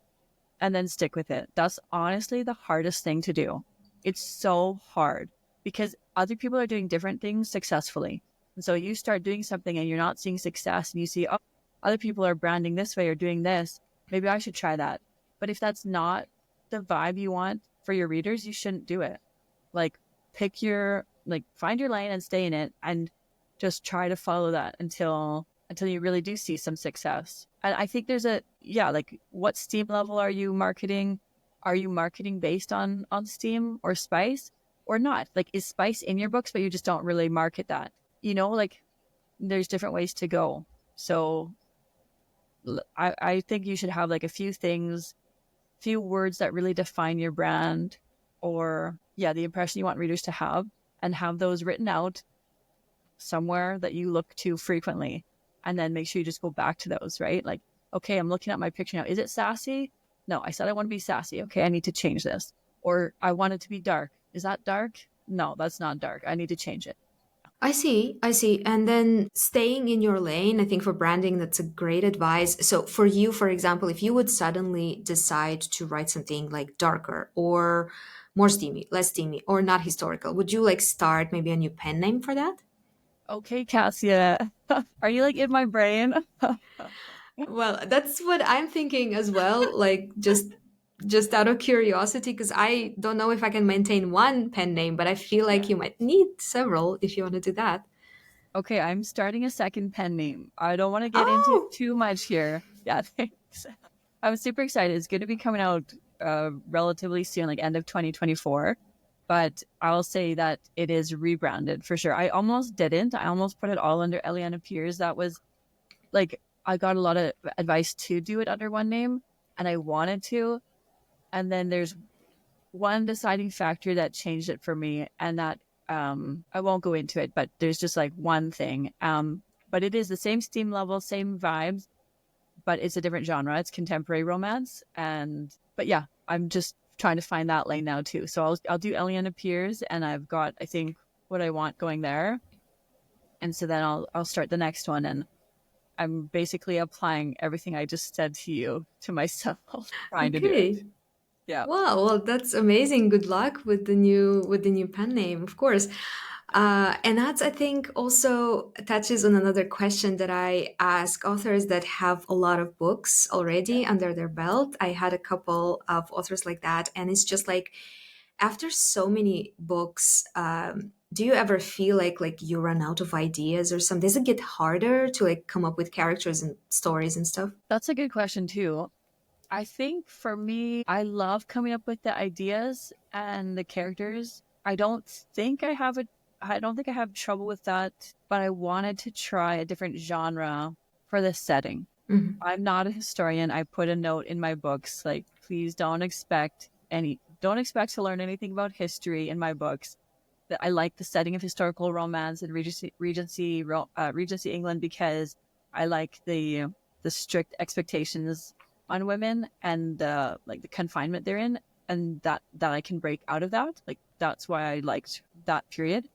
and then stick with it. That's honestly the hardest thing to do. It's so hard because other people are doing different things successfully. And so you start doing something and you're not seeing success and you see, oh, other people are branding this way or doing this. Maybe I should try that. But if that's not the vibe you want for your readers, you shouldn't do it. Like find your lane and stay in it and just try to follow that until you really do see some success. And I think like what Steam level are you marketing? Are you marketing based on Steam or Spice or not? Like is Spice in your books, but you just don't really market that? Like there's different ways to go. So I think you should have like a few words that really define your brand, or yeah, the impression you want readers to have, and have those written out somewhere that you look to frequently, and then make sure you just go back to those, right? Like, okay, I'm looking at my picture now. Is it sassy? No, I said I want to be sassy. Okay, I need to change this. Or I want it to be dark. Is that dark? No, that's not dark. I need to change it. I see, I see. And then staying in your lane, I think for branding, that's a great advice. So for you, for example, if you would suddenly decide to write something like darker or more steamy, less steamy, or not historical, would you like start maybe a new pen name for that? Okay, Cassia, are you like in my brain? Well, that's what I'm thinking as well. Like just out of curiosity, because I don't know if I can maintain one pen name, but I feel like you might need several if you want to do that. Okay, I'm starting a second pen name. I don't want to get into Oh, too much here. Yeah, thanks. I'm super excited. It's going to be coming out relatively soon, like end of 2024. But I'll say that it is rebranded for sure. I almost didn't. I almost put it all under Eliana Piers. That was like, I got a lot of advice to do it under one name, and I wanted to. And then there's one deciding factor that changed it for me, and that I won't go into it, but there's just like one thing. But it is the same steam level, same vibes, but it's a different genre. It's contemporary romance, and but yeah, I'm just trying to find that lane now too. So I'll do Eliana Piers, and I've got, I think, what I want going there, and so then I'll start the next one, and I'm basically applying everything I just said to you to myself, trying to do it. okay. Yeah. Wow, well, that's amazing. Good luck with the new pen name, of course. And that's, I think, also touches on another question that I ask authors that have a lot of books already under their belt. I had a couple of authors like that, and it's just like after so many books, do you ever feel like you run out of ideas or something? Does it get harder to like come up with characters and stories and stuff? That's a good question too. I think for me, I love coming up with the ideas and the characters. I don't think I have trouble with that, but I wanted to try a different genre for the setting. Mhm. I'm not a historian. I put a note in my books like, please don't expect to learn anything about history in my books. That I like the setting of historical romance and Regency England, because I like the strict expectations on women, and the confinement they're in, and that I can break out of that. Like, that's why I liked that period.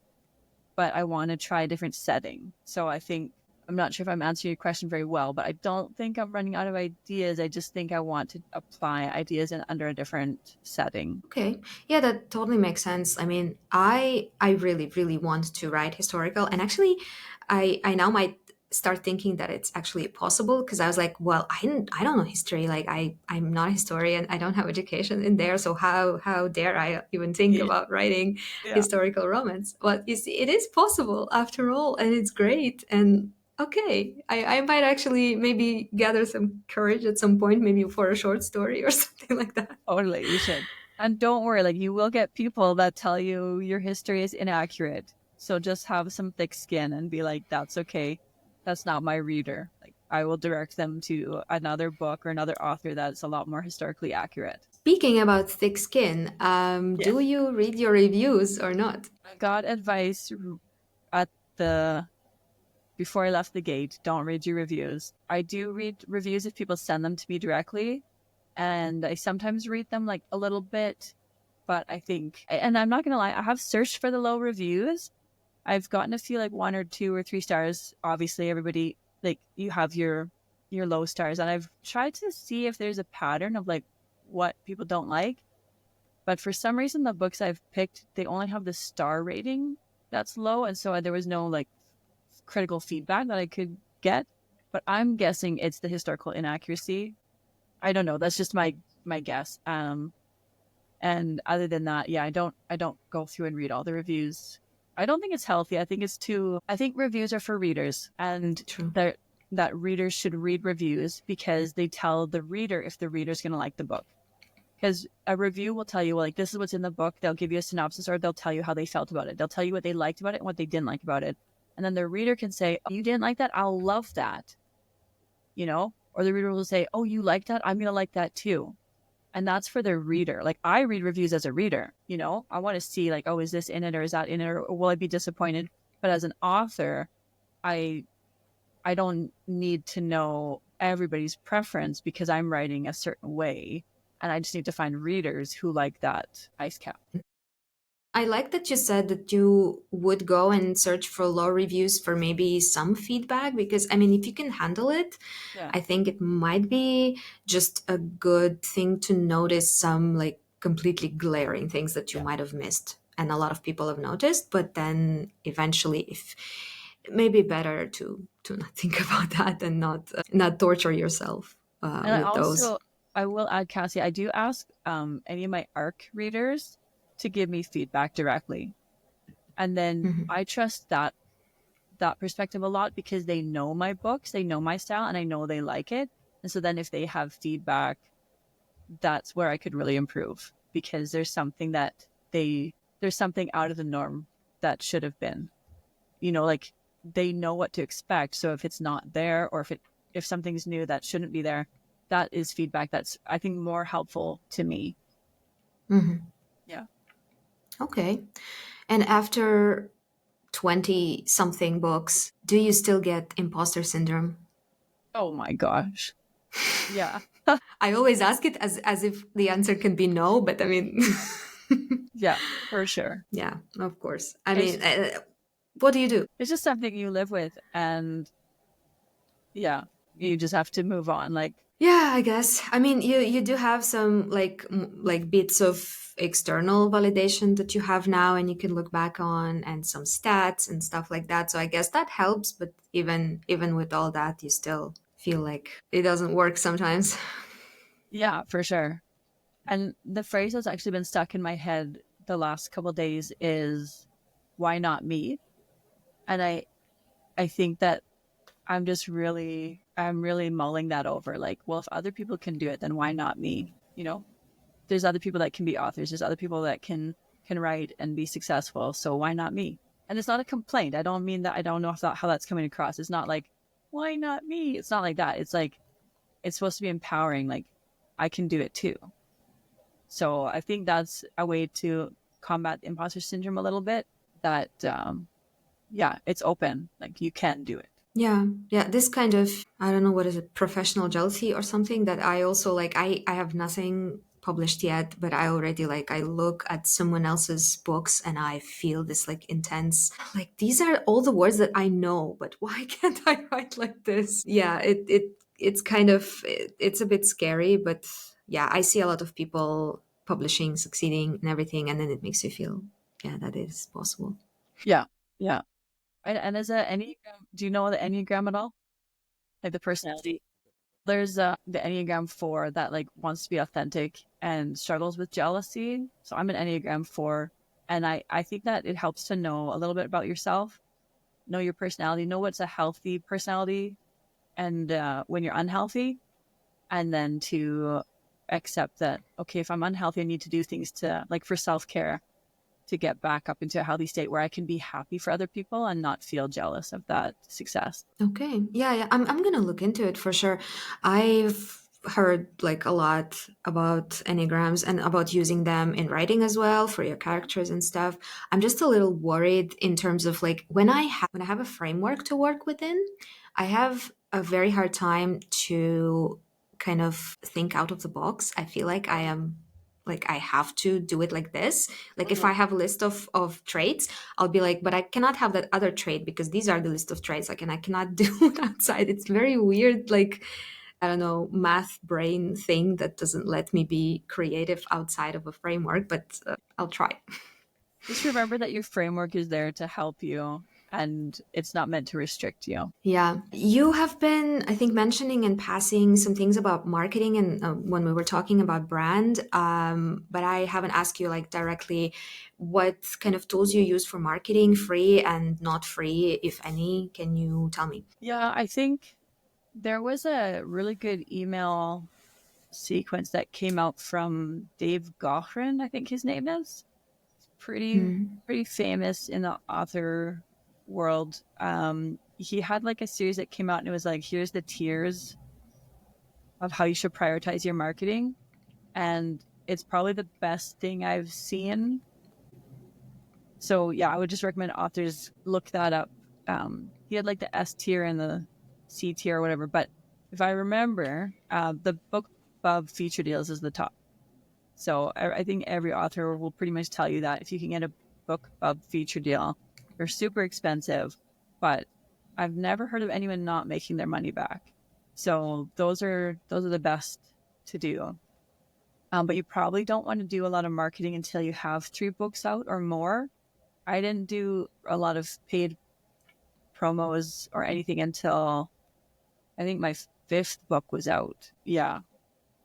But I want to try a different setting. So I think, I'm not sure if I'm answering your question very well, but I don't think I'm running out of ideas. I just think I want to apply ideas under a different setting. Okay. Yeah, that totally makes sense. I mean, I really really want to write historical, and actually I now might start thinking that it's actually possible, because I was like, well, I don't know history. Like I'm not a historian. I don't have education in there, so how dare I even think about writing Yeah. historical romance? But you see, it is possible after all, and it's great. And okay, I might actually maybe gather some courage at some point, maybe for a short story or something like that. Totally, you should. And don't worry, like, you will get people that tell you your history is inaccurate. So just have some thick skin and be like, that's okay. That's not my reader. Like, I will direct them to another book or another author that's a lot more historically accurate. Speaking about thick skin, Yeah. do you read your reviews or not? I got advice at the before I left the gate, don't read your reviews. I do read reviews if people send them to me directly, and I sometimes read them like a little bit, but I think, and I'm not gonna lie, I have searched for the low reviews. I've gotten a few like 1 or 2 or 3 stars. Obviously, everybody, like, you have your low stars, and I've tried to see if there's a pattern of like what people don't like. But for some reason, the books I've picked, they only have the star rating that's low, and so there was no like critical feedback that I could get. But I'm guessing it's the historical inaccuracy. I don't know. That's just my guess. And other than that, yeah, I don't go through and read all the reviews. I don't think it's healthy. I think reviews are for readers, and True. that readers should read reviews because they tell the reader if the reader's going to like the book. Because a review will tell you, well, like, this is what's in the book. They'll give you a synopsis, or they'll tell you how they felt about it. They'll tell you what they liked about it and what they didn't like about it. And then the reader can say, oh, you didn't like that? I'll love that, you know? Or the reader will say, oh, you like that? I'm going to like that too. And that's for the reader. Like, I read reviews as a reader, you know? I want to see, like, oh, is this in it or is that in it, or will I be disappointed? But as an author, I I don't need to know everybody's preference because I'm writing a certain way. And I just need to find readers who like that ice cap. I like that you said that you would go and search for low reviews for maybe some feedback, because I mean, if you can handle it, Yeah. I think it might be just a good thing to notice some like completely glaring things that you Yeah. might have missed. And a lot of people have noticed, but then eventually, if maybe better to not think about that and not torture yourself And with those. I will add, Cassie, I do ask any of my ARC readers to give me feedback directly. And then Mhm. I trust that perspective a lot because they know my books, they know my style, and I know they like it. And so then if they have feedback, that's where I could really improve because there's something out of the norm that should have been. Like they know what to expect. So if it's not there or if something's new that shouldn't be there, that is feedback that's I think more helpful to me. Mhm. Yeah. Okay. And after 20 something books, do you still get imposter syndrome? Oh my gosh. Yeah. I always ask it as if the answer can be no, but I mean, Yeah, for sure. yeah, of course. I It's mean, what do you do? it's just something you live with and yeah, you just have to move on. Like, Yeah, I guess. I mean, you do have some like like bits of external validation that you have now, and you can look back on, and some stats and stuff like that. So I guess that helps. But even with all that, you still feel like it doesn't work sometimes. yeah, for sure. And the phrase that's actually been stuck in my head the last couple of days is why not me? And I think that I'm really mulling that over. Like, well, if other people can do it, then why not me? There's other people that can be authors. There's other people that can write and be successful. So why not me? And it's not a complaint. I don't mean that. I don't know how that's coming across. It's not like, why not me? It's not like that. It's like, it's supposed to be empowering. Like, I can do it too. So I think that's a way to combat imposter syndrome a little bit. That, yeah, it's open. Like, you can do it. Yeah, yeah, this kind of, I don't know, what is it, professional jealousy or something that I also like. I have nothing published yet, but I already like, I look at someone else's books and I feel this like intense, like these are all the words that I know, but why can't I write like this? Yeah, it's kind of it's a bit scary, but yeah, I see a lot of people publishing, succeeding and everything, and then it makes you feel, yeah, that is possible. Yeah. Yeah. And as a Enneagram, do you know the Enneagram at all? Like the personality? There's the Enneagram 4 that like wants to be authentic and struggles with jealousy. So I'm an Enneagram 4, and I think that it helps to know a little bit about yourself, know your personality, know what's a healthy personality, and when you're unhealthy, and then to accept that okay, if I'm unhealthy, I need to do things to like for self care to get back up into a healthy state where I can be happy for other people and not feel jealous of that success. Okay. Yeah, yeah. I'm gonna look into it for sure. I've heard like a lot about enneagrams and about using them in writing as well for your characters and stuff. I'm just a little worried in terms of like when I have a framework to work within, I have a very hard time to kind of think out of the box. I feel like I am like I have to do it like this. Like if I have a list of traits, I'll be like, but I cannot have that other trait because these are the list of traits. Like, and I cannot do it outside. It's very weird, like, I don't know, math brain thing that doesn't let me be creative outside of a framework, but I'll try. Just remember that your framework is there to help you and it's not meant to restrict you. Yeah. You have been, I think, mentioning and passing some things about marketing and when we were talking about brand, but I haven't asked you like directly what kind of tools you use for marketing, free and not free, if any. Can you tell me? Yeah, I think there was a really good email sequence that came out from Dave Goffrin, I think his name is. Pretty Hmm. pretty famous in the author world. He had like a series that came out and it was like, here's the tiers of how you should prioritize your marketing. And it's probably the best thing I've seen. So yeah, I would just recommend authors look that up. He had like the S tier and the C tier or whatever. But if I remember, the book above feature deals is the top. So I think every author will pretty much tell you that if you can get BookBub feature deal. They're super expensive, but I've never heard of anyone not making their money back. So those are the best to do. But you probably don't want to do a lot of marketing until you have 3 books out or more. I didn't do a lot of paid promos or anything until I think my 5th book was out. Yeah,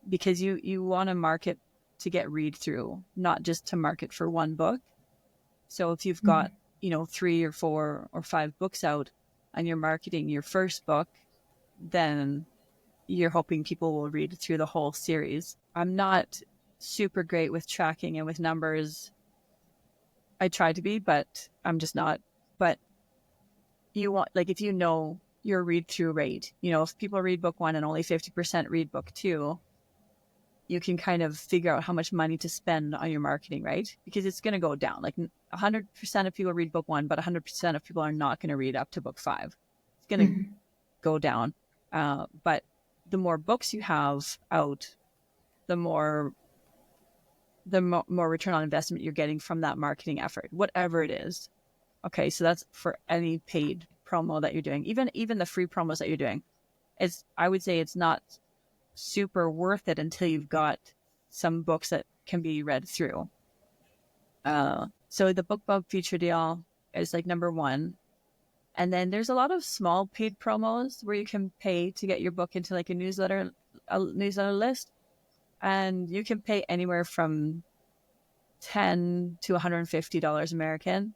because you want to market to get read through, not just to market for one book. So if you've got, 3 or 4 or 5 books out and you're marketing your first book, then you're hoping people will read through the whole series. I'm not super great with tracking and with numbers. I try to be, but I'm just not. But you want, like, if you know your read through rate, if people read book 1 and only 50% read book 2, you can kind of figure out how much money to spend on your marketing, right? Because it's going to go down. Like 100% of people read book 1, but 100% of people are not going to read up to book 5. It's going to go down. But the more books you have out, the more return on investment you're getting from that marketing effort, whatever it is. Okay, so that's for any paid promo that you're doing. Even the free promos that you're doing. I would say it's not super worth it until you've got some books that can be read through. So the BookBub feature deal is like number 1. And then there's a lot of small paid promos where you can pay to get your book into like a newsletter list. And you can pay anywhere from $10 to $150 American.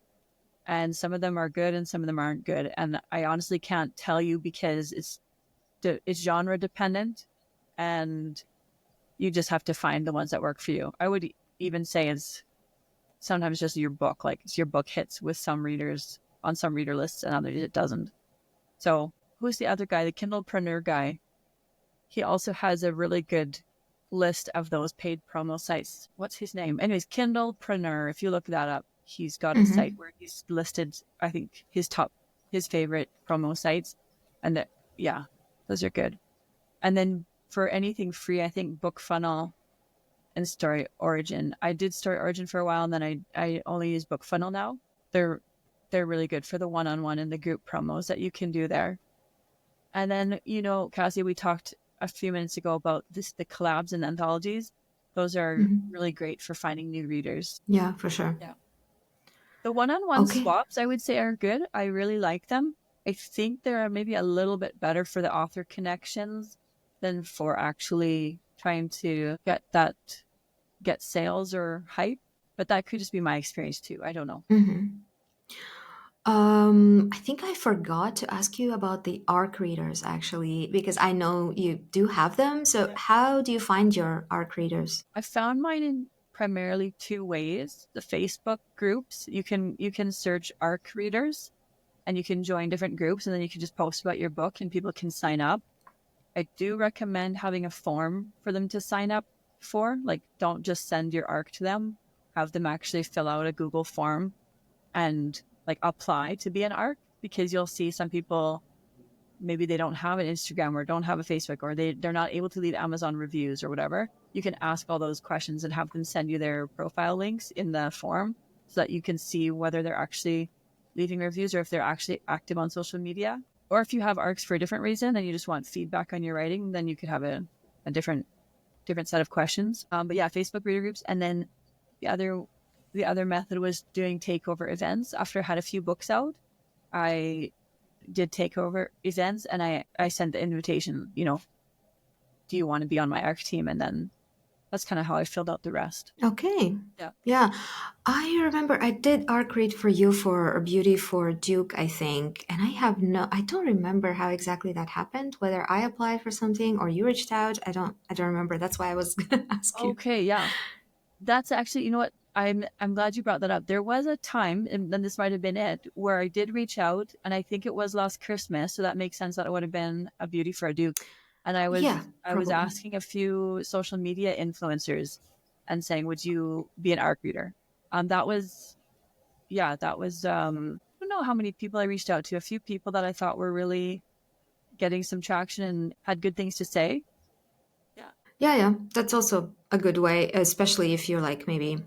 And some of them are good and some of them aren't good. And I honestly can't tell you because it's genre dependent, and you just have to find the ones that work for you. I would even say it's sometimes just your book. Like, your book hits with some readers on some reader lists and others it doesn't. So who's the other guy? The Kindlepreneur guy. He also has a really good list of those paid promo sites. What's his name? Anyways, Kindlepreneur. If you look that up, he's got a site where he's listed, I think, his favorite promo sites. And those are good. And then for anything free, I think BookFunnel and Story Origin. I did Story Origin for a while, and then I only use BookFunnel now. They're really good for the one-on-one and the group promos that you can do there. And then, Cassie, we talked a few minutes ago about the collabs and anthologies. Those are really great for finding new readers. Yeah, for sure. Yeah. The one-on-one swaps, I would say, are good. I really like them. I think they're maybe a little bit better for the author connections than for actually trying to get sales or hype. But that could just be my experience too. I don't know. I think I forgot to ask you about the ARC readers actually, because I know you do have them. So how do you find your ARC readers? I found mine in primarily 2 ways. The Facebook groups, you can search ARC readers and you can join different groups, and then you can just post about your book and people can sign up. I do recommend having a form for them to sign up for. Like, don't just send your ARC to them. Have them actually fill out a Google form and like apply to be an ARC, because you'll see some people, maybe they don't have an Instagram or don't have a Facebook, or they're not able to leave Amazon reviews or whatever. You can ask all those questions and have them send you their profile links in the form so that you can see whether they're actually leaving reviews or if they're actually active on social media. Or if you have ARCs for a different reason and you just want feedback on your writing, then you could have a different set of questions. But yeah, Facebook reader groups. And then the other method was doing takeover events. After I had a few books out, I did takeover events and I sent the invitation, do you want to be on my ARC team? And then that's kind of how I filled out the rest. Okay. Yeah. Yeah. I remember I did ARC read for you for Beauty for Duke, I think. And I don't remember how exactly that happened, whether I applied for something or you reached out. I don't remember. That's why I was going to ask you. Okay. Yeah. That's actually, you know what? I'm glad you brought that up. There was a time, and then this might have been it, where I did reach out, and I think it was last Christmas, so that makes sense that it would have been a Beauty for a Duke. And I was asking a few social media influencers and saying, would you be an ARC reader? That was I don't know how many people I reached out to. A few people that I thought were really getting some traction and had good things to say. Yeah. That's also a good way, especially if you're like maybe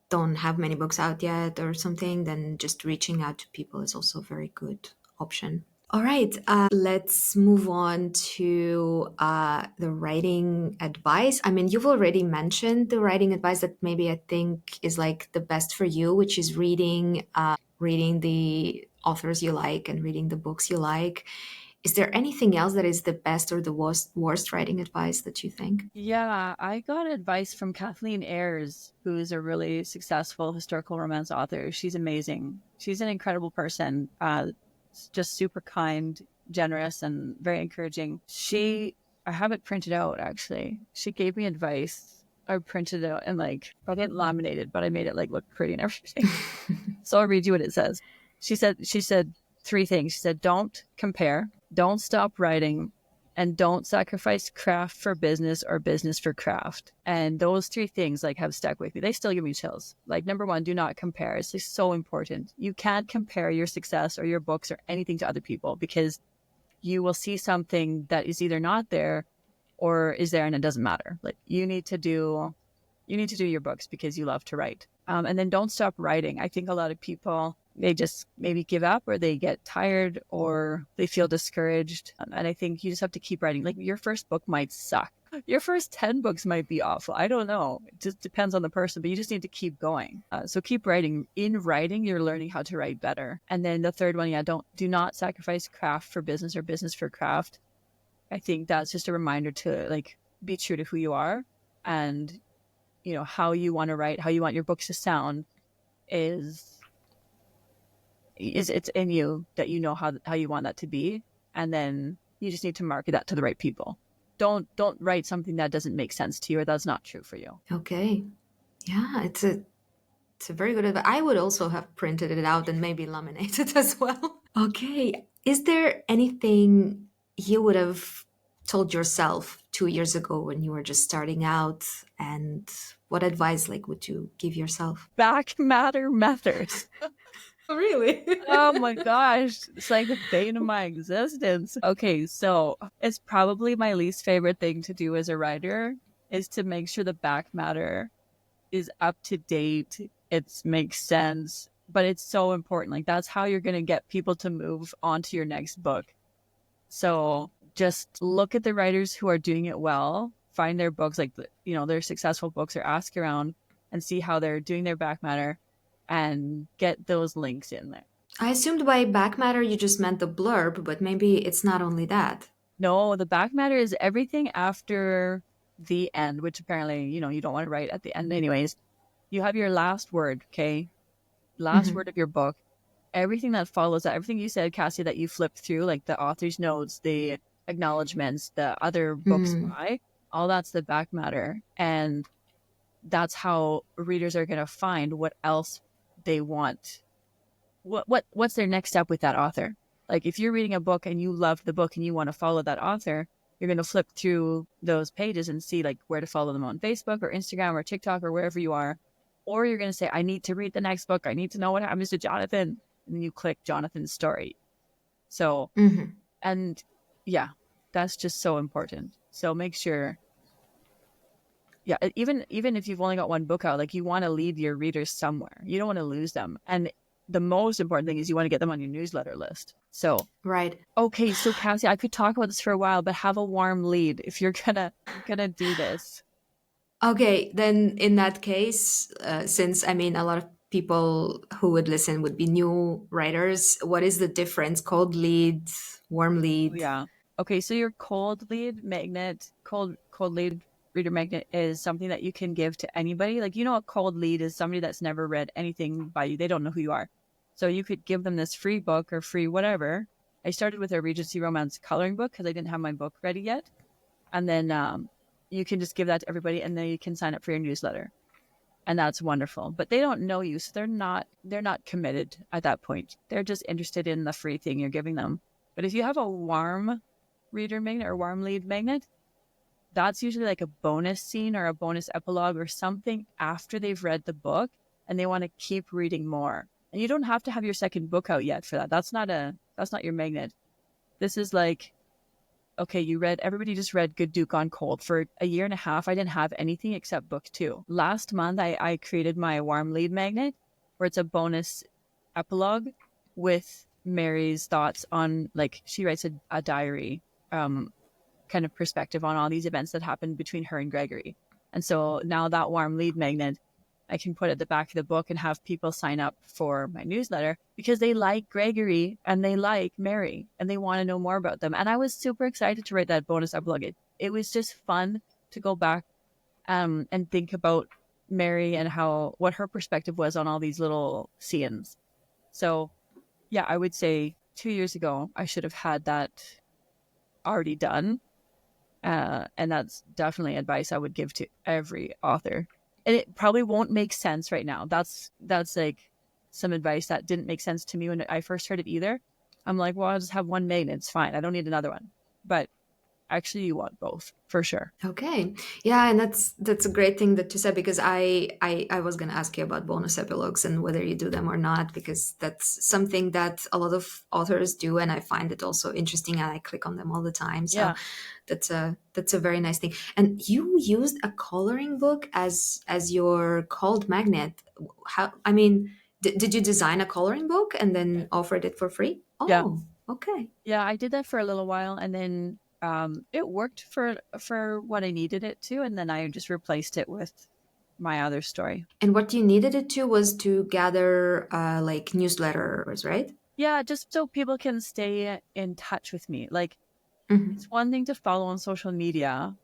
don't have many books out yet or something, then just reaching out to people is also a very good option. All right, let's move on to the writing advice. I mean, you've already mentioned the writing advice that maybe I think is like the best for you, which is reading the authors you like and reading the books you like. Is there anything else that is the best or the worst writing advice that you think? Yeah, I got advice from Kathleen Ayres, who's a really successful historical romance author. She's amazing. She's an incredible person, just super kind, generous, and very encouraging. I have it printed out actually. She gave me advice. I printed it out and like, I didn't laminate it, but I made it like look pretty and everything. So I'll read you what it says. She said three things. She said, don't compare, don't stop writing, and don't sacrifice craft for business or business for craft. And those three things like have stuck with me. They still give me chills. Like number one, do not compare. It's just so important. You can't compare your success or your books or anything to other people because you will see something that is either not there or is there and it doesn't matter. Like you need to do your books because you love to write. And then don't stop writing. I think a lot of people, they just maybe give up or they get tired or they feel discouraged. And I think you just have to keep writing. Like your first book might suck. Your first 10 books might be awful. I don't know. It just depends on the person, but you just need to keep going. So keep writing. In writing, you're learning how to write better. And then the third one, do not sacrifice craft for business or business for craft. I think that's just a reminder to like be true to who you are and how you want to write, how you want your books to sound is it's in you, that you know how you want that to be, and then you just need to market that to the right people. Don't write something that doesn't make sense to you or that's not true for you. Okay. Yeah, it's a very good advice. I would also have printed it out and maybe laminated as well. Okay. Is there anything you would have told yourself 2 years ago when you were just starting out? And what advice like would you give yourself? Back matter methods. Really? Oh my gosh, it's like the bane of my existence. Okay, so it's probably my least favorite thing to do as a writer is to make sure the back matter is up to date. It makes sense, but it's so important. Like that's how you're going to get people to move on to your next book. So just look at the writers who are doing it well, find their books, like, their successful books, or ask around and see how they're doing their back matter and get those links in there. I assumed by back matter you just meant the blurb, but maybe it's not only that. No, the back matter is everything after the end, which apparently, you don't want to write at the end anyways. You have your last word, okay? Last Mhm. word of your book. Everything that follows that, everything you said, Cassie, that you flipped through, like the author's notes, the acknowledgements, the other books Mm. by, all that's the back matter. And that's how readers are going to find what else they want. What's their next step with that author? Like if you're reading a book and you love the book and you want to follow that author, you're going to flip through those pages and see like where to follow them on Facebook or Instagram or TikTok or wherever you are. Or you're going to say, I need to read the next book. I need to know what happens to Jonathan. And then you click Jonathan's story. So, Mhm. and yeah, that's just so important. So make sure, yeah, even if you've only got one book out, like you want to lead your readers somewhere. You don't want to lose them. And the most important thing is you want to get them on your newsletter list. So, Right. okay, so Cassie, I could talk about this for a while, but have a warm lead if you're gonna do this. Okay, then in that case, since I mean a lot of people who would listen would be new writers, what is the difference? Cold lead, warm Oh, lead? yeah. Okay, so your cold lead reader magnet is something that you can give to anybody. Like a cold lead is somebody that's never read anything by you. They don't know who you are. So you could give them this free book or free whatever. I started with a Regency romance coloring book because I didn't have my book ready yet. And then you can just give that to everybody and then you can sign up for your newsletter. And that's wonderful. But they don't know you, so they're not committed at that point. They're just interested in the free thing you're giving them. But if you have a warm reader magnet or warm lead magnet, that's usually like a bonus scene or a bonus epilogue or something after they've read the book and they want to keep reading more. And you don't have to have your second book out yet for that. That's not your magnet. This is like okay, everybody just read Good Duke on Cold. For a year and a half, I didn't have anything except book 2. Last month, I created my warm lead magnet, where it's a bonus epilogue with Mary's thoughts on, like, she writes a diary kind of perspective on all these events that happened between her and Gregory. And so now that warm lead magnet, I can put at the back of the book and have people sign up for my newsletter because they like Gregory and they like Mary and they want to know more about them. And I was super excited to write that bonus epilogue. It was just fun to go back and think about Mary and what her perspective was on all these little scenes. So yeah, I would say 2 years ago, I should have had that already done. And that's definitely advice I would give to every author. And it probably won't make sense right now. That's like some advice that didn't make sense to me when I first heard it either. I'm like, well, I'll just have one main. It's fine. I don't need another one. But actually, you want both for sure. Okay. Yeah, and that's a great thing that you said, because I was going to ask you about bonus epilogues and whether you do them or not, because that's something that a lot of authors do, and I find it also interesting, and I click on them all the time. So Yeah. that's a very nice thing. And you used a coloring book as your cold magnet. How, I mean, did you design a coloring book and then offered it for free? Yeah. Oh, okay. Yeah, I did that for a little while, and then it worked for what I needed it to, and then I just replaced it with my other story. And what you needed it to was to gather like newsletters, right? Yeah, just so people can stay in touch with me. Like, Hmm. it's one thing to follow on social media,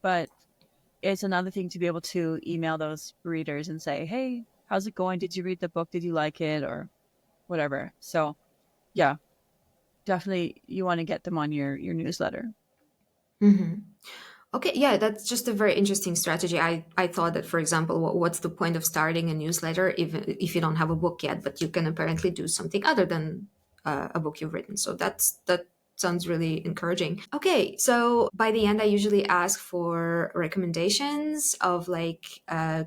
but it's another thing to be able to email those readers and say, hey, how's it going? Did you read the book? Did you like it? Or whatever. So yeah, definitely you want to get them on your newsletter. Hmm. Okay, yeah, that's just a very interesting strategy. I thought that, for example, what's the point of starting a newsletter if you don't have a book yet, but you can apparently do something other than a book you've written. So that sounds really encouraging. Okay, so by the end, I usually ask for recommendations of like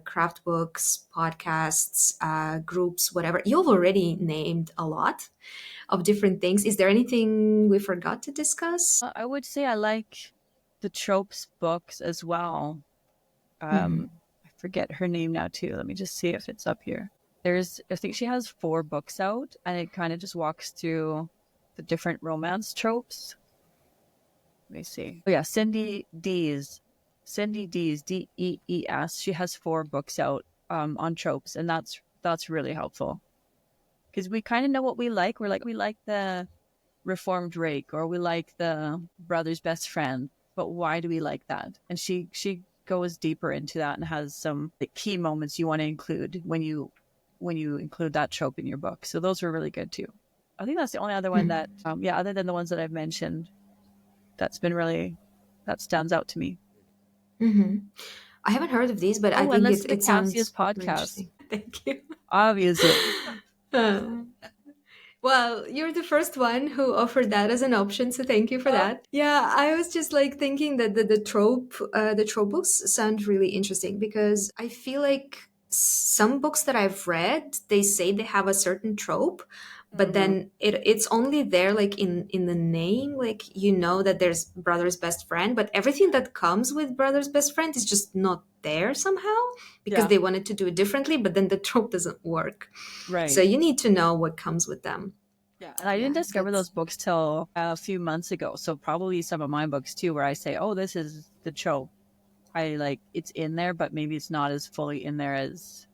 craft books, podcasts, groups, whatever. You've already named a lot of different things. Is there anything we forgot to discuss? I would say I like the tropes books as well. Hmm. I forget her name now too. Let me just see if it's up here. I think she has 4 books out, and it kind of just walks through the different romance tropes. Let me see. Oh yeah, Cindy Dees, Dees. She has 4 books out on tropes, and that's really helpful because we kind of know what we like. We like the reformed rake, or we like the brother's best friend, but why do we like that? And she goes deeper into that and has some like, key moments you want to include when you include that trope in your book. So those were really good too. I think that's the only other one that yeah, other than the ones that I've mentioned, that stands out to me. Hmm. I haven't heard of these, but I Oh, and think listen to it Cassia's sounds very podcast, interesting. Thank you. obviously. Uh, well, you're the first one who offered that as an option, so thank you for that. Yeah, I was just like thinking that the trope books sound really interesting, because I feel like some books that I've read, they say they have a certain trope, but Mm-hmm. then it's only there like in the name, like you know that there's brother's best friend, but everything that comes with brother's best friend is just not there somehow, because Yeah, they wanted to do it differently, but then the trope doesn't work. So right. you need to know what comes with them. Yeah, and I Yeah, didn't discover that's. those books till a few months ago. So probably some of my books too, where I say, "Oh, this is the trope." I like it's in there, but maybe it's not as fully in there as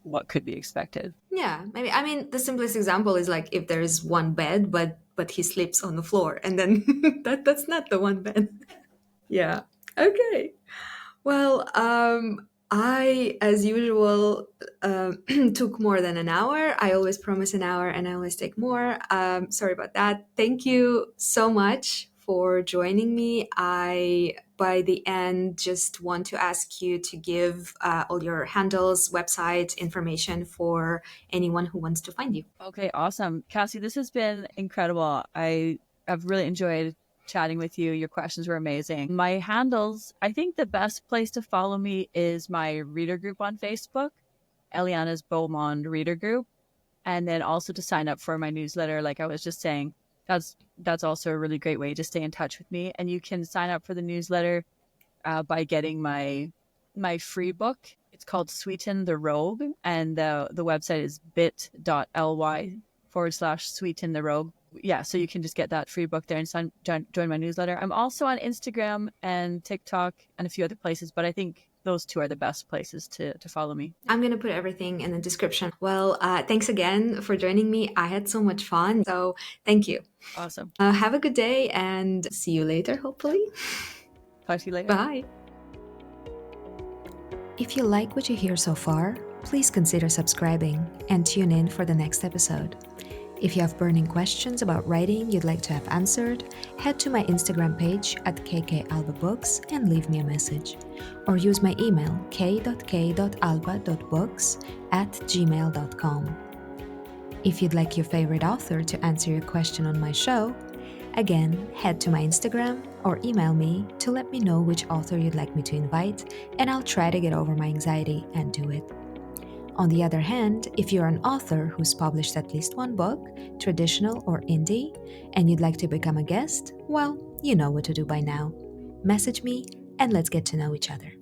what could be expected. Yeah, maybe. I mean, the simplest example is like if there is one bed, but he sleeps on the floor, and then that's not the one bed. Yeah. Okay. Well, I, as usual, took more than an hour. I always promise an hour and I always take more. Sorry about that. Thank you so much for joining me. I, by the end, just want to ask you to give all your handles, website information for anyone who wants to find you. Okay, awesome. Cassie, this has been incredible. I've really enjoyed chatting with you. Your questions were amazing. My handles, I think the best place to follow me is my reader group on Facebook, Eliana's Beaumont Reader Group. And then also to sign up for my newsletter, like I was just saying. that's also a really great way to stay in touch with me. And you can sign up for the newsletter by getting my free book. It's called Sweeten the Rogue, and the website is bit.ly/sweeten the rogue. Yeah, so you can just get that free book there and join my newsletter. I'm also on Instagram and TikTok and a few other places, but I think those two are the best places to follow me. I'm going to put everything in the description. Well, thanks again for joining me. I had so much fun. So thank you. Awesome. Have a good day and see you later, hopefully. Talk to you later. Bye. If you like what you hear so far, please consider subscribing and tune in for the next episode. If you have burning questions about writing you'd like to have answered, head to my Instagram page at kkalbabooks and leave me a message. Or use my email k.k.alba.books@gmail.com. If you'd like your favorite author to answer your question on my show, again, head to my Instagram or email me to let me know which author you'd like me to invite, and I'll try to get over my anxiety and do it. On the other hand, if you're an author who's published at least one book, traditional or indie, and you'd like to become a guest, well, you know what to do by now. Message me and let's get to know each other.